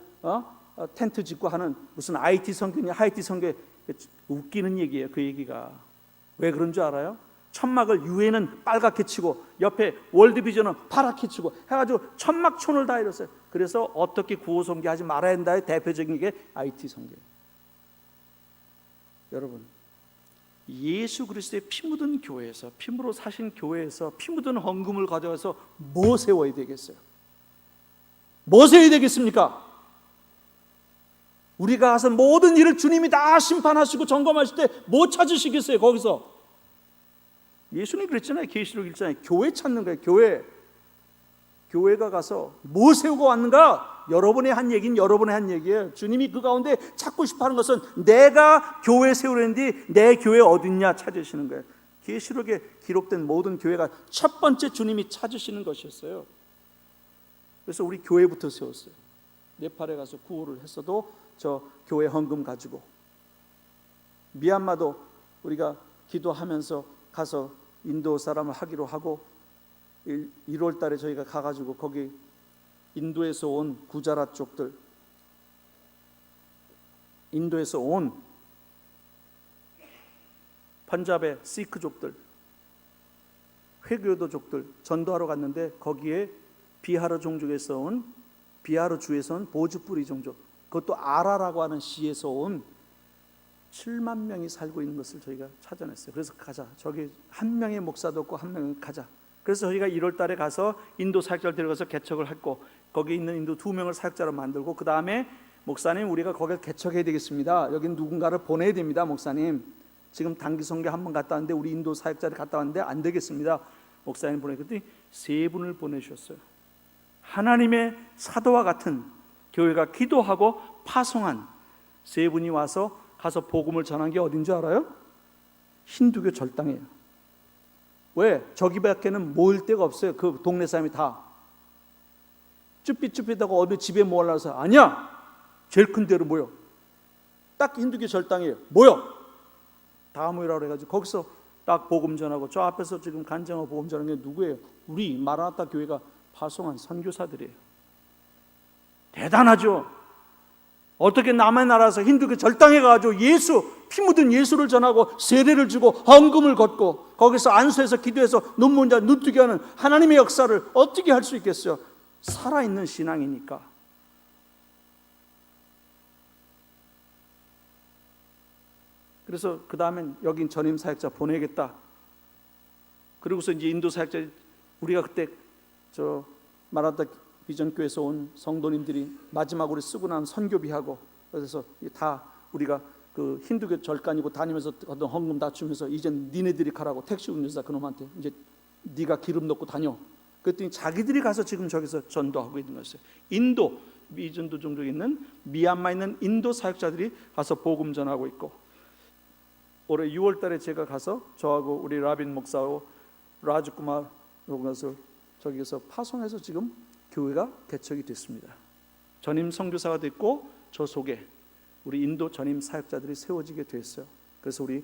텐트 짓고 하는 무슨 IT 선교냐 하이티 선교 웃기는 얘기예요. 그 얘기가 왜 그런 줄 알아요? 천막을 유엔은 빨갛게 치고 옆에 월드비전은 파랗게 치고 해가지고 천막촌을 다 이뤘어요. 그래서 어떻게 구호 선교하지 말아야 한다의 대표적인 게 IT 선교예요. 여러분 예수 그리스도의 피 묻은 교회에서 피물로 사신 교회에서 피 묻은 헌금을 가져와서 뭐 세워야 되겠어요? 뭐 세워야 되겠습니까? 우리가 가서 모든 일을 주님이 다 심판하시고 점검하실 때 뭐 찾으시겠어요? 거기서 예수님이 그랬잖아요. 계시록 1장에 교회 찾는 거예요. 교회가 가서 뭐 세우고 왔는가? 여러분의 한 얘기는 여러분의 한 얘기예요. 주님이 그 가운데 찾고 싶어하는 것은 내가 교회 세우려는데 내 교회 어딨냐 찾으시는 거예요. 계시록에 기록된 모든 교회가 첫 번째 주님이 찾으시는 것이었어요. 그래서 우리 교회부터 세웠어요. 네팔에 가서 구호를 했어도 저 교회 헌금 가지고 미얀마도 우리가 기도하면서 가서 인도 사람을 하기로 하고 1월 달에 저희가 가가지고 거기 인도에서 온 구자라 쪽들, 인도에서 온 펀잡의 시크족들, 회교도족들 전도하러 갔는데 거기에 비하르 종족에서 온 비하르 주에서 온 보주뿌리 종족, 그것도 아라라고 하는 시에서 온 7만 명이 살고 있는 것을 저희가 찾아냈어요. 그래서 가자. 저기 한 명의 목사도 없고 한 명은 가자. 그래서 저희가 1월 달에 가서 인도 사역자를 데려가서 개척을 했고 거기 있는 인도 2명을 사역자로 만들고 그 다음에 목사님 우리가 거기를 개척해야 되겠습니다. 여기 누군가를 보내야 됩니다. 목사님 지금 단기 선교 한번 갔다 왔는데 우리 인도 사역자를 갔다 왔는데 안 되겠습니다. 목사님 보내랬더니 3분을 보내주셨어요. 하나님의 사도와 같은 교회가 기도하고 파송한 3분이 와서 가서 복음을 전한 게 어딘 줄 알아요? 힌두교 절당이에요. 왜? 저기밖에는 모일 데가 없어요. 그 동네 사람이 다 쭈삣쭈삣하고 어디 집에 모으려서 아니야, 제일 큰 데로 모여. 딱 힌두교 절당이에요. 모여 다 모이라고 해가지고 거기서 딱 복음 전하고 저 앞에서 지금 간증하고 복음 전하는 게 누구예요? 우리 마라나타 교회가 파송한 선교사들이에요. 대단하죠. 어떻게 남의 나라에서 힌두교 절당해 가지고 예수 피 묻은 예수를 전하고 세례를 주고 헌금을 걷고 거기서 안수해서 기도해서 눈먼 자 눈뜨게 하는 하나님의 역사를 어떻게 할 수 있겠어요? 살아있는 신앙이니까. 그래서 그 다음엔 여긴 전임 사역자 보내겠다. 그리고서 이제 인도 사역자 우리가 그때 저 마라나타 비전교회에서 온 성도님들이 마지막으로 쓰고 난 선교비하고 그래서 다 우리가 그 힌두교 절간이고 다니면서 어떤 헌금 다 주면서 이제 니네들이 가라고 택시 운전사 그놈한테 이제 네가 기름 넣고 다녀. 그랬더니 자기들이 가서 지금 저기서 전도하고 있는 것이에요. 인도 미전도 종족에 있는 미얀마에 있는 인도 사역자들이 가서 복음 전하고 있고, 올해 6월 달에 제가 가서 저하고 우리 라빈 목사하고 라주쿠마르 가서 저기서 파송해서 지금 교회가 개척이 됐습니다. 전임 선교사가 됐고 저 속에 우리 인도 전임 사역자들이 세워지게 됐어요. 그래서 우리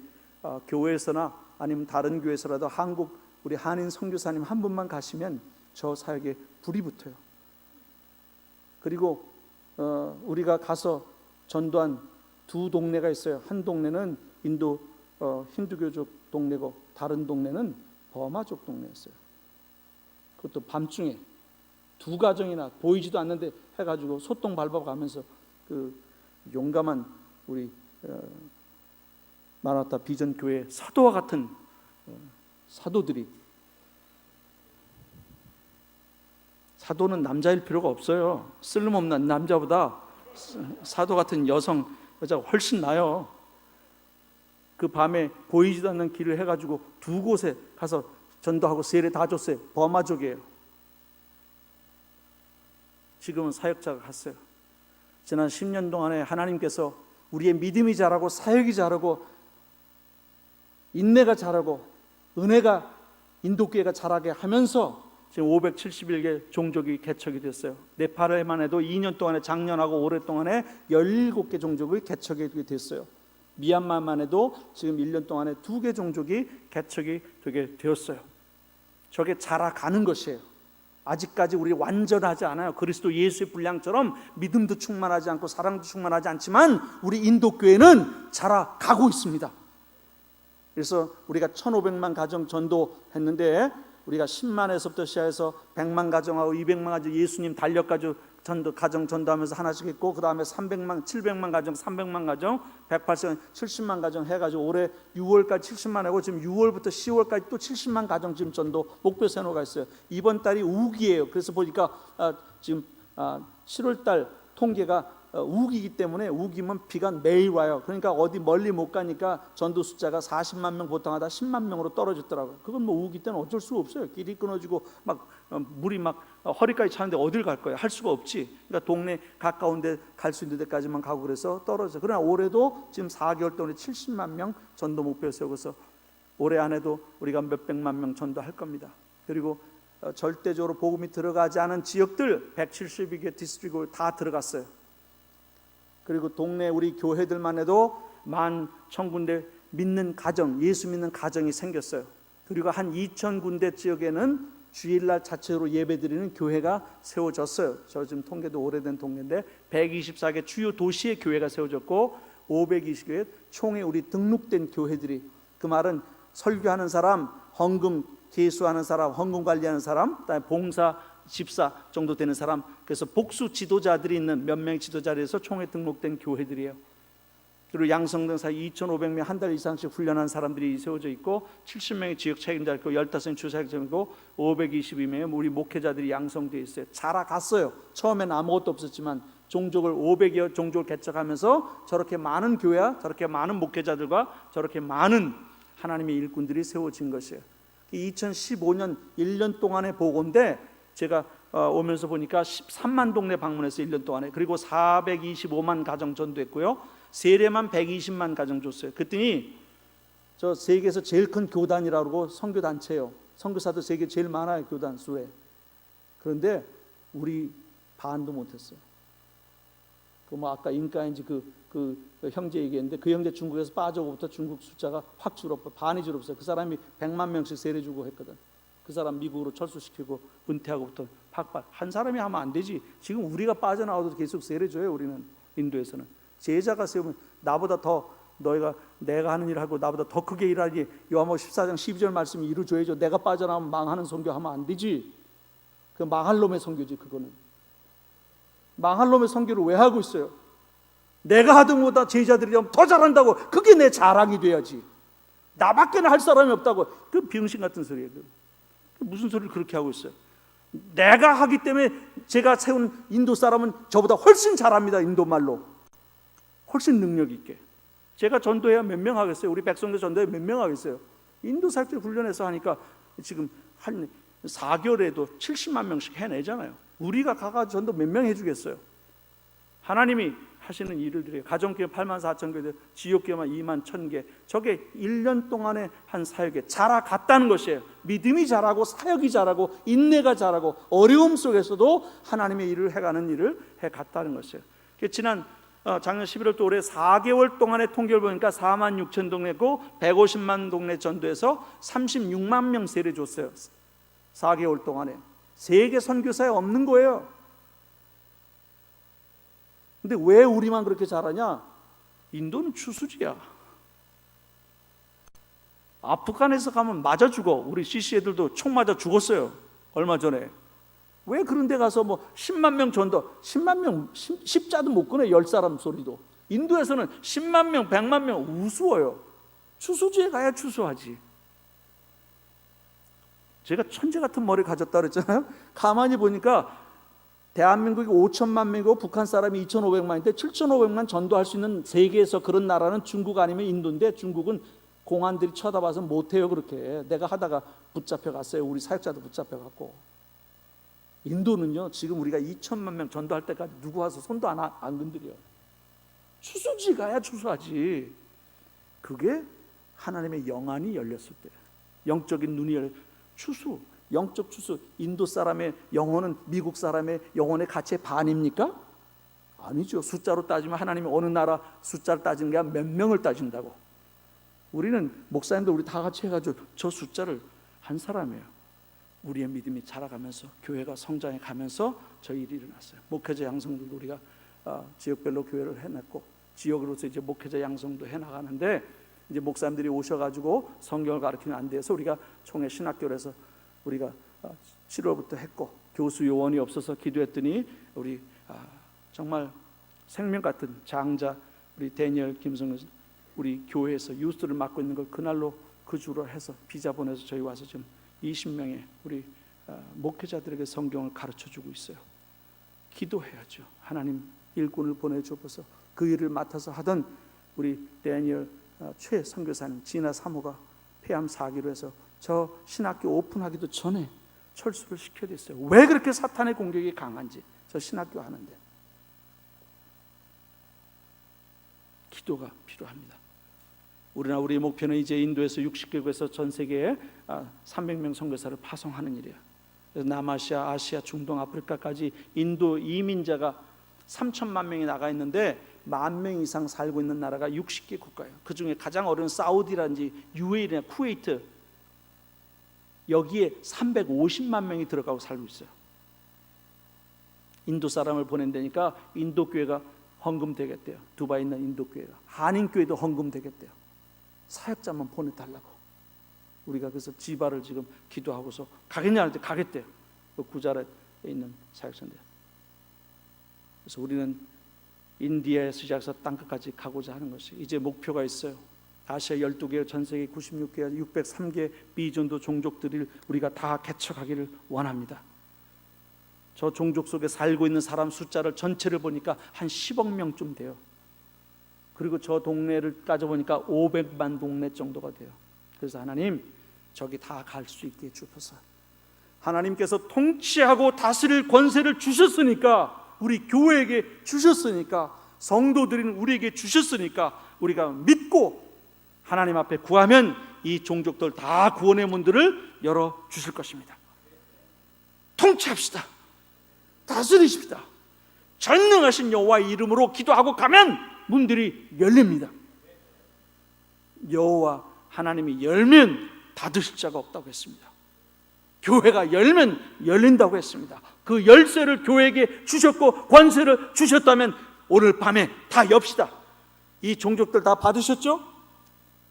교회에서나 아니면 다른 교회에서라도 한국 우리 한인 선교사님 한 분만 가시면 저 사역에 불이 붙어요. 그리고 우리가 가서 전도한 두 동네가 있어요. 한 동네는 인도 힌두교족 동네고 다른 동네는 버마족 동네였어요. 그것도 밤중에 두 가정이나 보이지도 않는데 해가지고 소똥 밟아가면서 그 용감한 우리 마라나타 비전 교회 사도와 같은 사도들이, 사도는 남자일 필요가 없어요. 쓸모없는 남자보다 사도 같은 여자가 훨씬 나아요. 그 밤에 보이지도 않는 길을 해가지고 두 곳에 가서 전도하고 세례 다 줬어요. 버마족이에요. 지금은 사역자가 갔어요. 지난 10년 동안에 하나님께서 우리의 믿음이 자라고 사역이 자라고 인내가 자라고 은혜가 인도교회가 자라게 하면서 지금 571개 종족이 개척이 됐어요. 네팔에만 해도 2년 동안에 작년하고 올해 동안에 17개 종족이 개척이 됐어요. 미얀마만 해도 지금 1년 동안에 2개 종족이 개척이 되게 되었어요. 저게 자라가는 것이에요. 아직까지 우리 완전하지 않아요. 그리스도 예수의 분량처럼 믿음도 충만하지 않고 사랑도 충만하지 않지만 우리 인도교회는 자라가고 있습니다. 그래서 우리가 1500만 가정 전도했는데 우리가 10만에서부터 시작해서 100만 가정하고 200만 가정 예수님 달력까지 가정 전도하면서 하나씩 했고, 그 다음에 300만, 700만 가정, 300만 가정, 180만, 70만 가정 해가지고 올해 6월까지 70만 하고 지금 6월부터 10월까지 또 70만 가정 지금 전도 목표 세워가 있어요. 이번 달이 우기예요. 그래서 보니까 지금 7월 달 통계가 우기이기 때문에, 우기면 비가 매일 와요. 그러니까 어디 멀리 못 가니까 전도 숫자가 40만 명 보통 하다 10만 명으로 떨어졌더라고요. 그건 뭐 우기 때는 어쩔 수가 없어요. 길이 끊어지고 막 물이 막 허리까지 차는데 어딜 갈 거예요? 할 수가 없지. 그러니까 동네 가까운데 갈 수 있는 데까지만 가고 그래서 떨어져. 그러나 올해도 지금 4개월 동안에 70만 명 전도 목표 세우고서 올해 안에도 우리가 몇백만 명 전도할 겁니다. 그리고 절대적으로 복음이 들어가지 않은 지역들 172개 디스트릭을 다 들어갔어요. 그리고 동네 우리 교회들만 해도 11,000군데 믿는 가정, 예수 믿는 가정이 생겼어요. 그리고 한 2,000군데 지역에는 주일날 자체로 예배드리는 교회가 세워졌어요. 저 지금 통계도 오래된 통계인데 124개 주요 도시의 교회가 세워졌고 520개 총회 우리 등록된 교회들이, 그 말은 설교하는 사람, 헌금 계수하는 사람, 헌금 관리하는 사람, 그다음에 봉사 집사 정도 되는 사람, 그래서 복수 지도자들이 있는 몇 명의 지도자리에서 총회 등록된 교회들이에요. 그리고 양성등 사이 2,500명 한 달 이상씩 훈련한 사람들이 세워져 있고 70명의 지역 책임자 있고 15명의 주사역장이고 522명의 우리 목회자들이 양성되어 있어요. 자라갔어요. 처음에는 아무것도 없었지만 종족을 500여 종족을 개척하면서 저렇게 많은 교회와 저렇게 많은 목회자들과 저렇게 많은 하나님의 일꾼들이 세워진 것이에요. 2015년 1년 동안의 보고인데 제가 오면서 보니까 13만 동네 방문해서 1년 동안에, 그리고 425만 가정 전도했고요. 세례만 120만 가정 줬어요. 그랬더니 저 세계에서 제일 큰 교단이라고 선교단체예요. 선교사도 세계 제일 많아요, 교단 수에. 그런데 우리 반도 못했어요. 그 뭐 아까 인가인지 그 형제 얘기했는데 그 형제 중국에서 빠져고부터 중국 숫자가 확 줄었고 반이 줄었어요. 그 사람이 100만 명씩 세례 주고 했거든. 그 사람 미국으로 철수시키고 은퇴하고부터 팍팍. 한 사람이 하면 안 되지. 지금 우리가 빠져나와도 계속 세례 줘요. 우리는 인도에서는 제자가 세우면 나보다 더 너희가 내가 하는 일을 하고 나보다 더 크게 일하지. 요한복음 14장 12절 말씀이 이루어져야죠. 내가 빠져나오면 망하는 선교하면 안 되지. 그 망할 놈의 선교지. 그거는 망할 놈의 선교를 왜 하고 있어요? 내가 하던 것보다 제자들이 더 잘한다고. 그게 내 자랑이 돼야지. 나밖에는 할 사람이 없다고. 그 병신 같은 소리예요. 무슨 소리를 그렇게 하고 있어요? 내가 하기 때문에 제가 세운 인도 사람은 저보다 훨씬 잘합니다. 인도 말로 훨씬 능력 있게. 제가 전도해야 몇 명 하겠어요? 우리 백성도 전도해 몇 명 하겠어요? 인도 사역자 훈련해서 하니까 지금 한 4개월에도 70만 명씩 해내잖아요. 우리가 가가지고 전도 몇 명 해주겠어요? 하나님이 하시는 일을 드려요. 가정교회 8만 4천 개, 지역교회만 2만 1천 개. 저게 1년 동안에 한 사역에 자라갔다는 것이에요. 믿음이 자라고 사역이 자라고 인내가 자라고 어려움 속에서도 하나님의 일을 해가는 일을 해갔다는 것이에요. 지난 작년 11월도 올해 4개월 동안의 통계를 보니까 4만 6천 동네고 150만 동네 전도에서 36만 명 세례 줬어요. 4개월 동안에. 세계 선교사에 없는 거예요. 근데 왜 우리만 그렇게 잘하냐? 인도는 추수지야. 아프간에서 가면 맞아 죽어. 우리 CC 애들도 총 맞아 죽었어요. 얼마 전에. 왜 그런 데 가서 뭐 10만 명 전도, 10만 명, 십자도 못 꺼내, 10사람 소리도. 인도에서는 10만 명, 100만 명 우스워요. 추수지에 가야 추수하지. 제가 천재 같은 머리 가졌다 그랬잖아요. 가만히 보니까 대한민국이 5천만 명이고 북한 사람이 2,500만인데 7,500만 전도할 수 있는 세계에서 그런 나라는 중국 아니면 인도인데 중국은 공안들이 쳐다봐서 못해요. 그렇게 내가 하다가 붙잡혀 갔어요. 우리 사역자도 붙잡혀 갔고. 인도는요, 지금 우리가 2천만 명 전도할 때까지 누구 와서 손도 안 건드려. 추수지 가야 추수하지. 그게 하나님의 영안이 열렸을 때, 영적인 눈이 열려. 추수, 영적 추수. 인도 사람의 영혼은 미국 사람의 영혼의 가치의 반입니까? 아니죠. 숫자로 따지면 하나님이 어느 나라 숫자를 따지는 게 아니라 몇 명을 따진다고. 우리는 목사님들 우리 다 같이 해가지고 저 숫자를 한 사람이에요. 우리의 믿음이 자라가면서 교회가 성장해 가면서 저 일이 일어났어요. 목회자 양성도 우리가 지역별로 교회를 해놨고 지역으로서 이제 목회자 양성도 해나가는데 이제 목사님들이 오셔가지고 성경을 가르치면 안 돼서 우리가 총회 신학교를 해서 우리가 7월부터 했고 교수 요원이 없어서 기도했더니 우리 정말 생명 같은 장자 우리 데니엘 김성근 우리 교회에서 유스를 맡고 있는 걸 그날로 그 주로 해서 비자 보내서 저희 와서 지금 20명의 우리 목회자들에게 성경을 가르쳐주고 있어요. 기도해야죠. 하나님 일꾼을 보내주어서 그 일을 맡아서 하던 우리 데니엘 최 선교사님 진아 사모가 폐암 4기로 해서 저 신학교 오픈하기도 전에 철수를 시켜야 됐어요. 왜 그렇게 사탄의 공격이 강한지 저 신학교 하는데 기도가 필요합니다. 우리의 목표는 이제 인도에서 60개국에서 전 세계에 300명 선교사를 파송하는 일이에요. 그래서 남아시아, 아시아, 중동, 아프리카까지 인도 이민자가 3천만 명이 나가 있는데 10,000명 이상 살고 있는 나라가 60개 국가예요. 그 중에 가장 어려운 사우디라든지 UAE나 쿠웨이트 여기에 350만 명이 들어가고 살고 있어요. 인도 사람을 보낸다니까 인도 교회가 헌금 되겠대요. 두바이에 있는 인도 교회가 한인 교회도 헌금 되겠대요. 사역자만 보내달라고. 우리가 그래서 지바를 지금 기도하고서 가겠냐 할 때 가겠대요. 그 구자rat에 있는 사역자인데. 그래서 우리는 인디아에서 시작해서 땅끝까지 가고자 하는 것이 이제 목표가 있어요. 아시아 12개, 전 세계 96개, 603개 비전도 종족들을 우리가 다 개척하기를 원합니다. 저 종족 속에 살고 있는 사람 숫자를 전체를 보니까 한 10억 명쯤 돼요. 그리고 저 동네를 따져보니까 500만 동네 정도가 돼요. 그래서 하나님 저기 다 갈 수 있게 해주셔서 하나님께서 통치하고 다스릴 권세를 주셨으니까 우리 교회에게 주셨으니까 성도들인 우리에게 주셨으니까 우리가 믿고 하나님 앞에 구하면 이 종족들 다 구원의 문들을 열어주실 것입니다. 통치합시다. 다스리십시다. 전능하신 여호와의 이름으로 기도하고 가면 문들이 열립니다. 여호와 하나님이 열면 닫으실 자가 없다고 했습니다. 교회가 열면 열린다고 했습니다. 그 열쇠를 교회에게 주셨고 권세를 주셨다면 오늘 밤에 다 엽시다. 이 종족들 다 받으셨죠?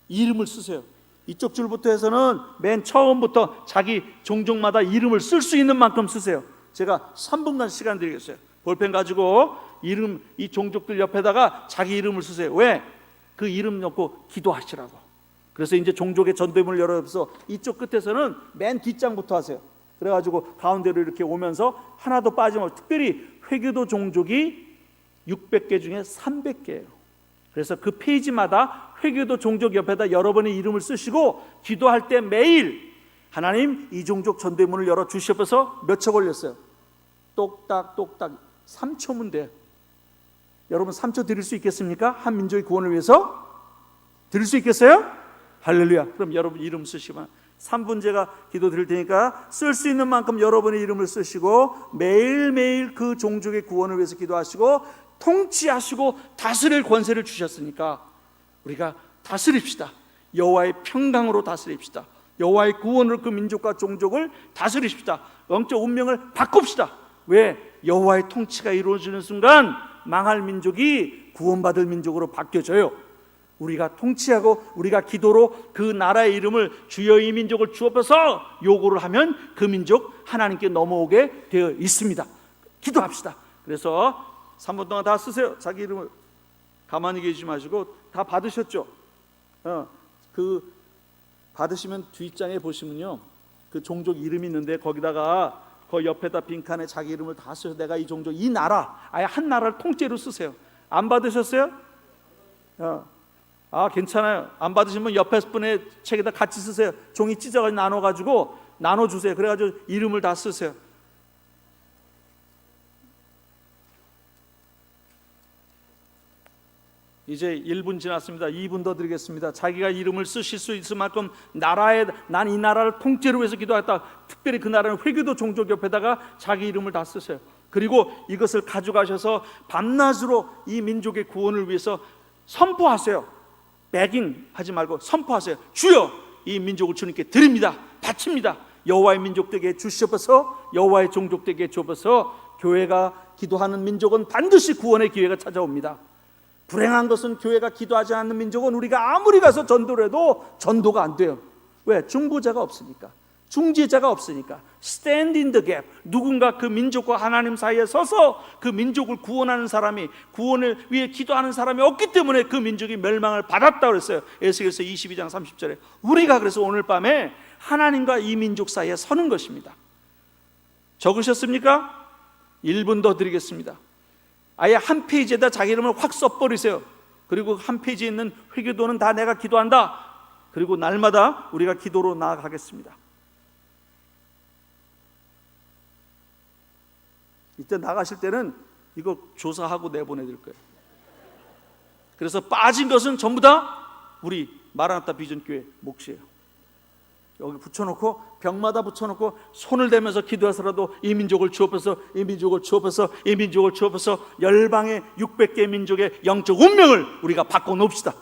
이름을 쓰세요. 이쪽 줄부터 해서는 맨 처음부터 자기 종족마다 이름을 쓸 수 있는 만큼 쓰세요. 제가 3분간 시간 드리겠어요. 볼펜 가지고 이름 이 종족들 옆에다가 자기 이름을 쓰세요. 왜? 그 이름 넣고 기도하시라고. 그래서 이제 종족의 전도문을 열어서 이쪽 끝에서는 맨 뒷장부터 하세요. 그래가지고 가운데로 이렇게 오면서 하나도 빠짐없이 특별히 회교도 종족이 600개 중에 300개예요. 그래서 그 페이지마다 회개도 종족 옆에다 여러분의 이름을 쓰시고 기도할 때 매일 하나님 이 종족 전도의 문을 열어 주시옵소서. 몇 초 걸렸어요? 똑딱 3초면 돼요. 여러분 3초 드릴 수 있겠습니까? 한 민족의 구원을 위해서 드릴 수 있겠어요? 할렐루야. 그럼 여러분 이름 쓰시면 3분 제가 기도 드릴 테니까 쓸 수 있는 만큼 여러분의 이름을 쓰시고 매일매일 그 종족의 구원을 위해서 기도하시고 통치하시고 다스릴 권세를 주셨으니까 우리가 다스립시다. 여호와의 평강으로 다스립시다. 여호와의 구원으로 그 민족과 종족을 다스립시다. 영적 운명을 바꿉시다. 왜? 여호와의 통치가 이루어지는 순간 망할 민족이 구원받을 민족으로 바뀌어져요. 우리가 통치하고 우리가 기도로 그 나라의 이름을 주여 이 민족을 주옵소서 요구를 하면 그 민족 하나님께 넘어오게 되어 있습니다. 기도합시다. 그래서 3분 동안 다 쓰세요. 자기 이름을 가만히 계시지 마시고 다 받으셨죠? 그 받으시면 뒷장에 보시면요 그 종족 이름이 있는데 거기다가 그 옆에다 빈칸에 자기 이름을 다 써서 내가 이 종족 이 나라 아예 한 나라를 통째로 쓰세요. 안 받으셨어요? 괜찮아요. 안 받으시면 옆에 분의 책에다 같이 쓰세요. 종이 찢어가지고 나눠가지고 나눠주세요. 그래가지고 이름을 다 쓰세요. 이제 1분 지났습니다. 2분 더 드리겠습니다. 자기가 이름을 쓰실 수 있을 만큼 나라에 난 이 나라를 통째로 해서 기도했다. 특별히 그 나라는 회교도 종족 옆에다가 자기 이름을 다 쓰세요. 그리고 이것을 가져가셔서 밤낮으로 이 민족의 구원을 위해서 선포하세요. begging 하지 말고 선포하세요. 주여 이 민족을 주님께 드립니다. 바칩니다. 여호와의 민족되게 주시옵소서. 여호와의 종족되게 주옵소서. 교회가 기도하는 민족은 반드시 구원의 기회가 찾아옵니다. 불행한 것은 교회가 기도하지 않는 민족은 우리가 아무리 가서 전도를 해도 전도가 안 돼요. 왜? 중보자가 없으니까. 중재자가 없으니까. Stand in the gap. 누군가 그 민족과 하나님 사이에 서서 그 민족을 구원하는 사람이, 구원을 위해 기도하는 사람이 없기 때문에 그 민족이 멸망을 받았다고 그랬어요. 에스겔서 22장 30절에. 우리가 그래서 오늘 밤에 하나님과 이 민족 사이에 서는 것입니다. 적으셨습니까? 1분 더 드리겠습니다. 아예 한 페이지에다 자기 이름을 확 써버리세요. 그리고 한 페이지에 있는 회개도는 다 내가 기도한다. 그리고 날마다 우리가 기도로 나아가겠습니다. 이때 나가실 때는 이거 조사하고 내보내드릴 거예요. 그래서 빠진 것은 전부 다 우리 마라나타 비전교회 몫이에요. 여기 붙여놓고 벽마다 붙여놓고 손을 대면서 기도해서라도 이 민족을 주옵소서, 이 민족을 주옵소서, 이 민족을 주옵소서. 열방의 600개 민족의 영적 운명을 우리가 바꿔놓읍시다.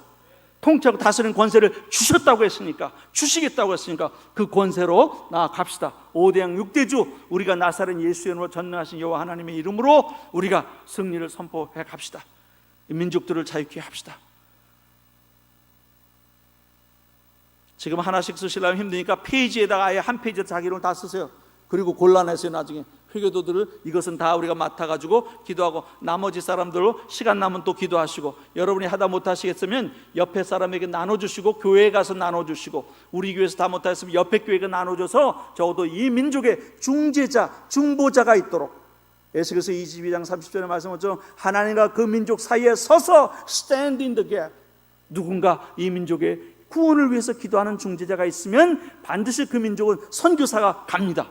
통치하고 다스리는 권세를 주셨다고 했으니까, 주시겠다고 했으니까 그 권세로 나아갑시다. 5대양 6대주 우리가 나사렛 예수의 이름으로 전능하신 여호와 하나님의 이름으로 우리가 승리를 선포해 갑시다. 이 민족들을 자유케 합시다. 지금 하나씩 쓰시려면 힘드니까 페이지에다가 아예 한 페이지에 자기 이름을 다 쓰세요. 그리고 골라내세요. 나중에 회교도들을 이것은 다 우리가 맡아가지고 기도하고 나머지 사람들로 시간 남은 또 기도하시고, 여러분이 하다 못하시겠으면 옆에 사람에게 나눠주시고 교회에 가서 나눠주시고, 우리 교회에서 다 못하겠으면 옆에 교회가 나눠줘서 적어도 이 민족의 중재자, 중보자가 있도록. 에스겔서 22장 30절의 말씀처럼 하나님과 그 민족 사이에 서서 stand in the gap. 누군가 이 민족의 구원을 위해서 기도하는 중재자가 있으면 반드시 그 민족은 선교사가 갑니다.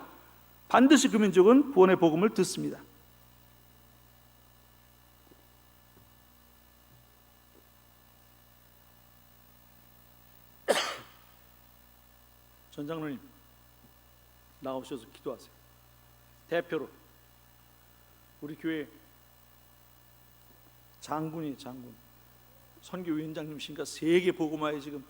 반드시 그 민족은 구원의 복음을 듣습니다. 전 장로님 나오셔서 기도하세요. 대표로 우리 교회 장군 선교위원장님이신가 세계 복음화에 지금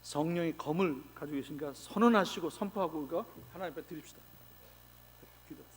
성령의 검을 가지고 계신가 선언하시고 선포하고 우리가 하나님 앞에 드립시다. 기도하세요.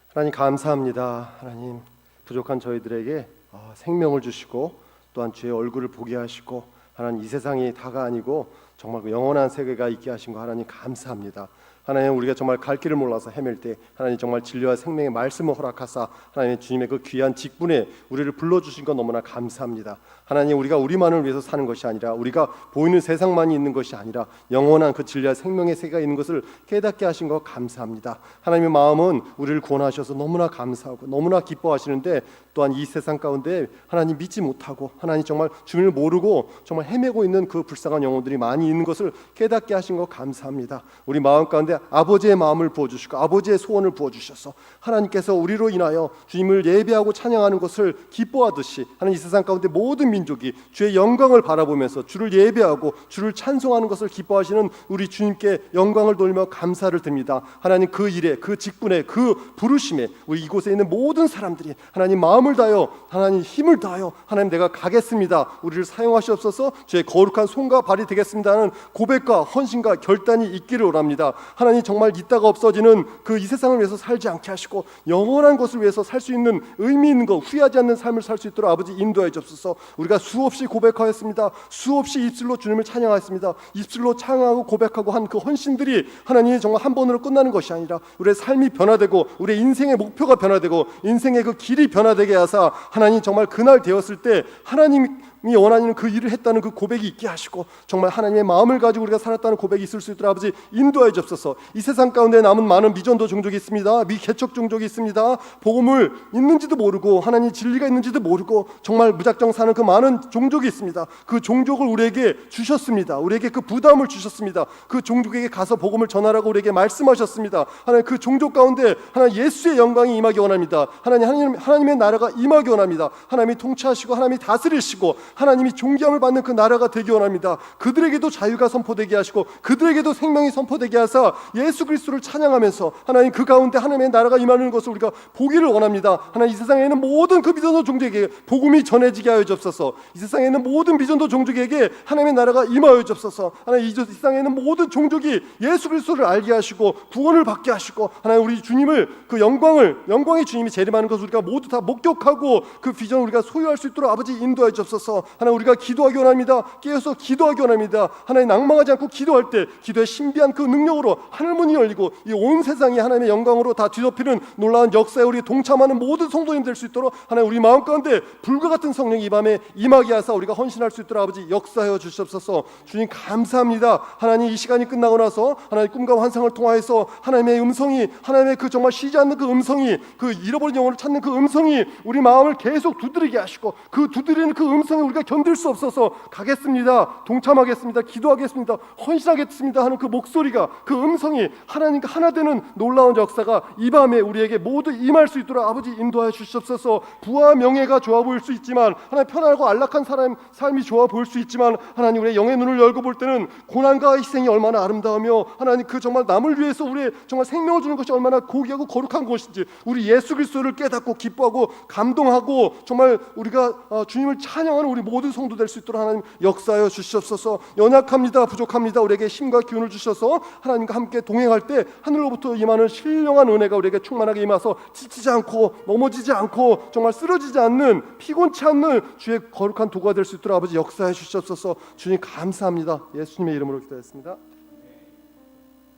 하나님 감사합니다. 하나님 부족한 저희들에게 생명을 주시고 또한 주의 얼굴을 보게 하시고, 하나님 이 세상이 다가 아니고 정말 그 영원한 세계가 있게 하신 거 하나님 감사합니다. 하나님 우리가 정말 갈 길을 몰라서 헤맬 때 하나님 정말 진리와 생명의 말씀을 허락하사 하나님 주님의 그 귀한 직분에 우리를 불러주신 것 너무나 감사합니다. 하나님 우리가 우리만을 위해서 사는 것이 아니라 우리가 보이는 세상만이 있는 것이 아니라 영원한 그 진리와 생명의 세계가 있는 것을 깨닫게 하신 것 감사합니다. 하나님의 마음은 우리를 구원하셔서 너무나 감사하고 너무나 기뻐하시는데 또한 이 세상 가운데 하나님 믿지 못하고 하나님 정말 주님을 모르고 정말 헤매고 있는 그 불쌍한 영혼들이 많이 있는 것을 깨닫게 하신 것 감사합니다. 우리 마음 가운데 아버지의 마음을 부어주시고 아버지의 소원을 부어주셔서 하나님께서 우리로 인하여 주님을 예배하고 찬양하는 것을 기뻐하듯이 하나님 이 세상 가운데 모든 민족이 주의 영광을 바라보면서 주를 예배하고 주를 찬송하는 것을 기뻐하시는 우리 주님께 영광을 돌리며 감사를 드립니다. 하나님 그 일에 그 직분에 그 부르심에 우리 이곳에 있는 모든 사람들이 하나님 마음을 다하여 하나님 힘을 다하여 하나님 내가 가겠습니다. 우리를 사용하시옵소서. 주의 거룩한 손과 발이 되겠습니다 하는 고백과 헌신과 결단이 있기를 원합니다. 하나님 정말 있다가 없어지는 그 이 세상을 위해서 살지 않게 하시고 영원한 것을 위해서 살 수 있는 의미 있는 것 후회하지 않는 삶을 살 수 있도록 아버지 인도해 주옵소서. 우리가 수없이 고백하였습니다. 수없이 입술로 주님을 찬양하였습니다. 입술로 찬양하고 고백하고 한 그 헌신들이 하나님 정말 한 번으로 끝나는 것이 아니라 우리의 삶이 변화되고 우리의 인생의 목표가 변화되고 인생의 그 길이 변화되게 하사 하나님 정말 그날 되었을 때 하나님이 원하는 그 일을 했다는 그 고백이 있게 하시고 정말 하나님의 마음을 가지고 우리가 살았다는 고백이 있을 수 있도록 아버지 인도해 주옵소서. 이 세상 가운데 남은 많은 미전도 종족이 있습니다. 미개척 종족이 있습니다. 복음을 있는지도 모르고 하나님 진리가 있는지도 모르고 정말 무작정 사는 그 많은 종족이 있습니다. 그 종족을 우리에게 주셨습니다. 우리에게 그 부담을 주셨습니다. 그 종족에게 가서 복음을 전하라고 우리에게 말씀하셨습니다. 하나님 그 종족 가운데 하나님 예수의 영광이 임하기 원합니다. 하나님의 나라가 임하기 원합니다. 하나님이 통치하시고 하나님이 다스리시고 하나님이 존귀함을 받는 그 나라가 되기 원합니다. 그들에게도 자유가 선포되게 하시고 그들에게도 생명이 선포되게 하사 예수 그리스도를 찬양하면서 하나님 그 가운데 하나님의 나라가 임하는 것을 우리가 보기를 원합니다. 하나님 이 세상에 있는 모든 그 미전도 종족에게 복음이 전해지게 하여 주옵소서. 이 세상에 있는 모든 미전도 종족에게 하나님의 나라가 임하여 주옵소서. 하나님 이 세상에 있는 모든 종족이 예수 그리스도를 알게 하시고 구원을 받게 하시고 하나님 우리 주님을 그 영광의 주님이 재림하는 것을 우리가 모두 다 목격하고 그 비전을 우리가 소유할 수 있도록 아버지 인도해 주옵소서. 하나님 우리가 기도하기 원합니다. 깨어서 기도하기 원합니다. 하나님 낭망하지 않고 기도할 때 기도의 신비한 그 능력으로 하늘문이 열리고 이 온 세상이 하나님의 영광으로 다 뒤덮이는 놀라운 역사에 우리 동참하는 모든 성도님 될 수 있도록 하나님 우리 마음 가운데 불과 같은 성령이 이 밤에 임하게 하사 우리가 헌신할 수 있도록 아버지 역사하여 주시옵소서. 주님 감사합니다. 하나님 이 시간이 끝나고 나서 하나님 꿈과 환상을 통하여서 하나님의 음성이 하나님의 그 정말 쉬지 않는 그 음성이 그 잃어버린 영혼을 찾는 그 음성이 우리 마음을 계속 두드리게 하시고 그 두드리는 그 음성을 우리가 견딜 수 없어서 가겠습니다. 동참하겠습니다. 기도하겠습니다. 헌신하겠습니다 하는 그 목소리가 그 음성이 하나님과 하나 되는 놀라운 역사가 이 밤에 우리에게 모두 임할 수 있도록 아버지 인도하여 주시옵소서. 부와 명예가 좋아 보일 수 있지만 하나님 편안하고 안락한 삶이 좋아 보일 수 있지만 하나님 우리의 영의 눈을 열고 볼 때는 고난과 희생이 얼마나 아름다우며 하나님 그 정말 남을 위해서 우리의 정말 생명을 주는 것이 얼마나 고귀하고 거룩한 것인지 우리 예수 그리스도를 깨닫고 기뻐하고 감동하고 정말 우리가 주님을 찬양하는 우리 모든 성도 될 수 있도록 하나님 역사하여 주시옵소서. 연약합니다. 부족합니다. 우리에게 힘과 기운을 주셔서 하나님과 함께 동행할 때 하늘로부터 임하는 신령한 은혜가 우리에게 충만하게 임하서 지치지 않고 넘어지지 않고 정말 쓰러지지 않는 피곤치 않는 주의 거룩한 도구가 될 수 있도록 아버지 역사해 주시옵소서. 주님 감사합니다. 예수님의 이름으로 기도했습니다.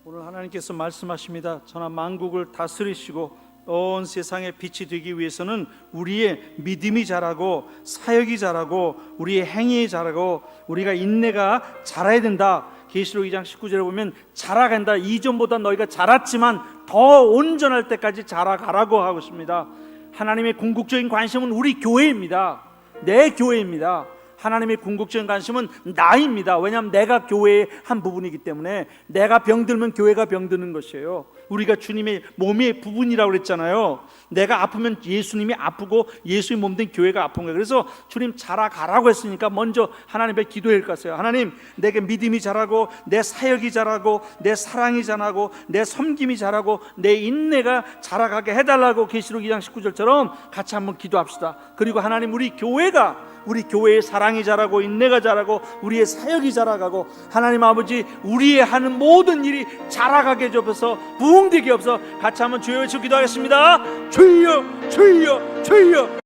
오늘 하나님께서 말씀하십니다. 천하 만국을 다스리시고 온 세상의 빛이 되기 위해서는 우리의 믿음이 자라고 사역이 자라고 우리의 행위 자라고 우리가 인내가 자라야 된다. 계시록 2장 19절에 보면 자라간다. 이전보다 너희가 자랐지만 더 온전할 때까지 자라가라고 하고 있습니다. 하나님의 궁극적인 관심은 우리 교회입니다. 내 교회입니다. 하나님의 궁극적인 관심은 나입니다. 왜냐하면 내가 교회의 한 부분이기 때문에 내가 병들면 교회가 병드는 것이에요. 우리가 주님의 몸의 부분이라고 그랬잖아요. 내가 아프면 예수님이 아프고 예수의 몸 된 교회가 아픈 거예요. 그래서 주님 자라가라고 했으니까 먼저 하나님 앞에 기도할 것이에요. 하나님 내게 믿음이 자라고 내 사역이 자라고 내 사랑이 자라고 내 섬김이 자라고 내 인내가 자라가게 해달라고 계시록 2장 19절처럼 같이 한번 기도합시다. 그리고 하나님 우리 교회의 사랑이 자라고 인내가 자라고 우리의 사역이 자라가고 하나님 아버지 우리의 하는 모든 일이 자라가게 해주셔서 부흥되게 없어 같이 한번 주여 외쳐 기도하겠습니다. 주여 주여 주여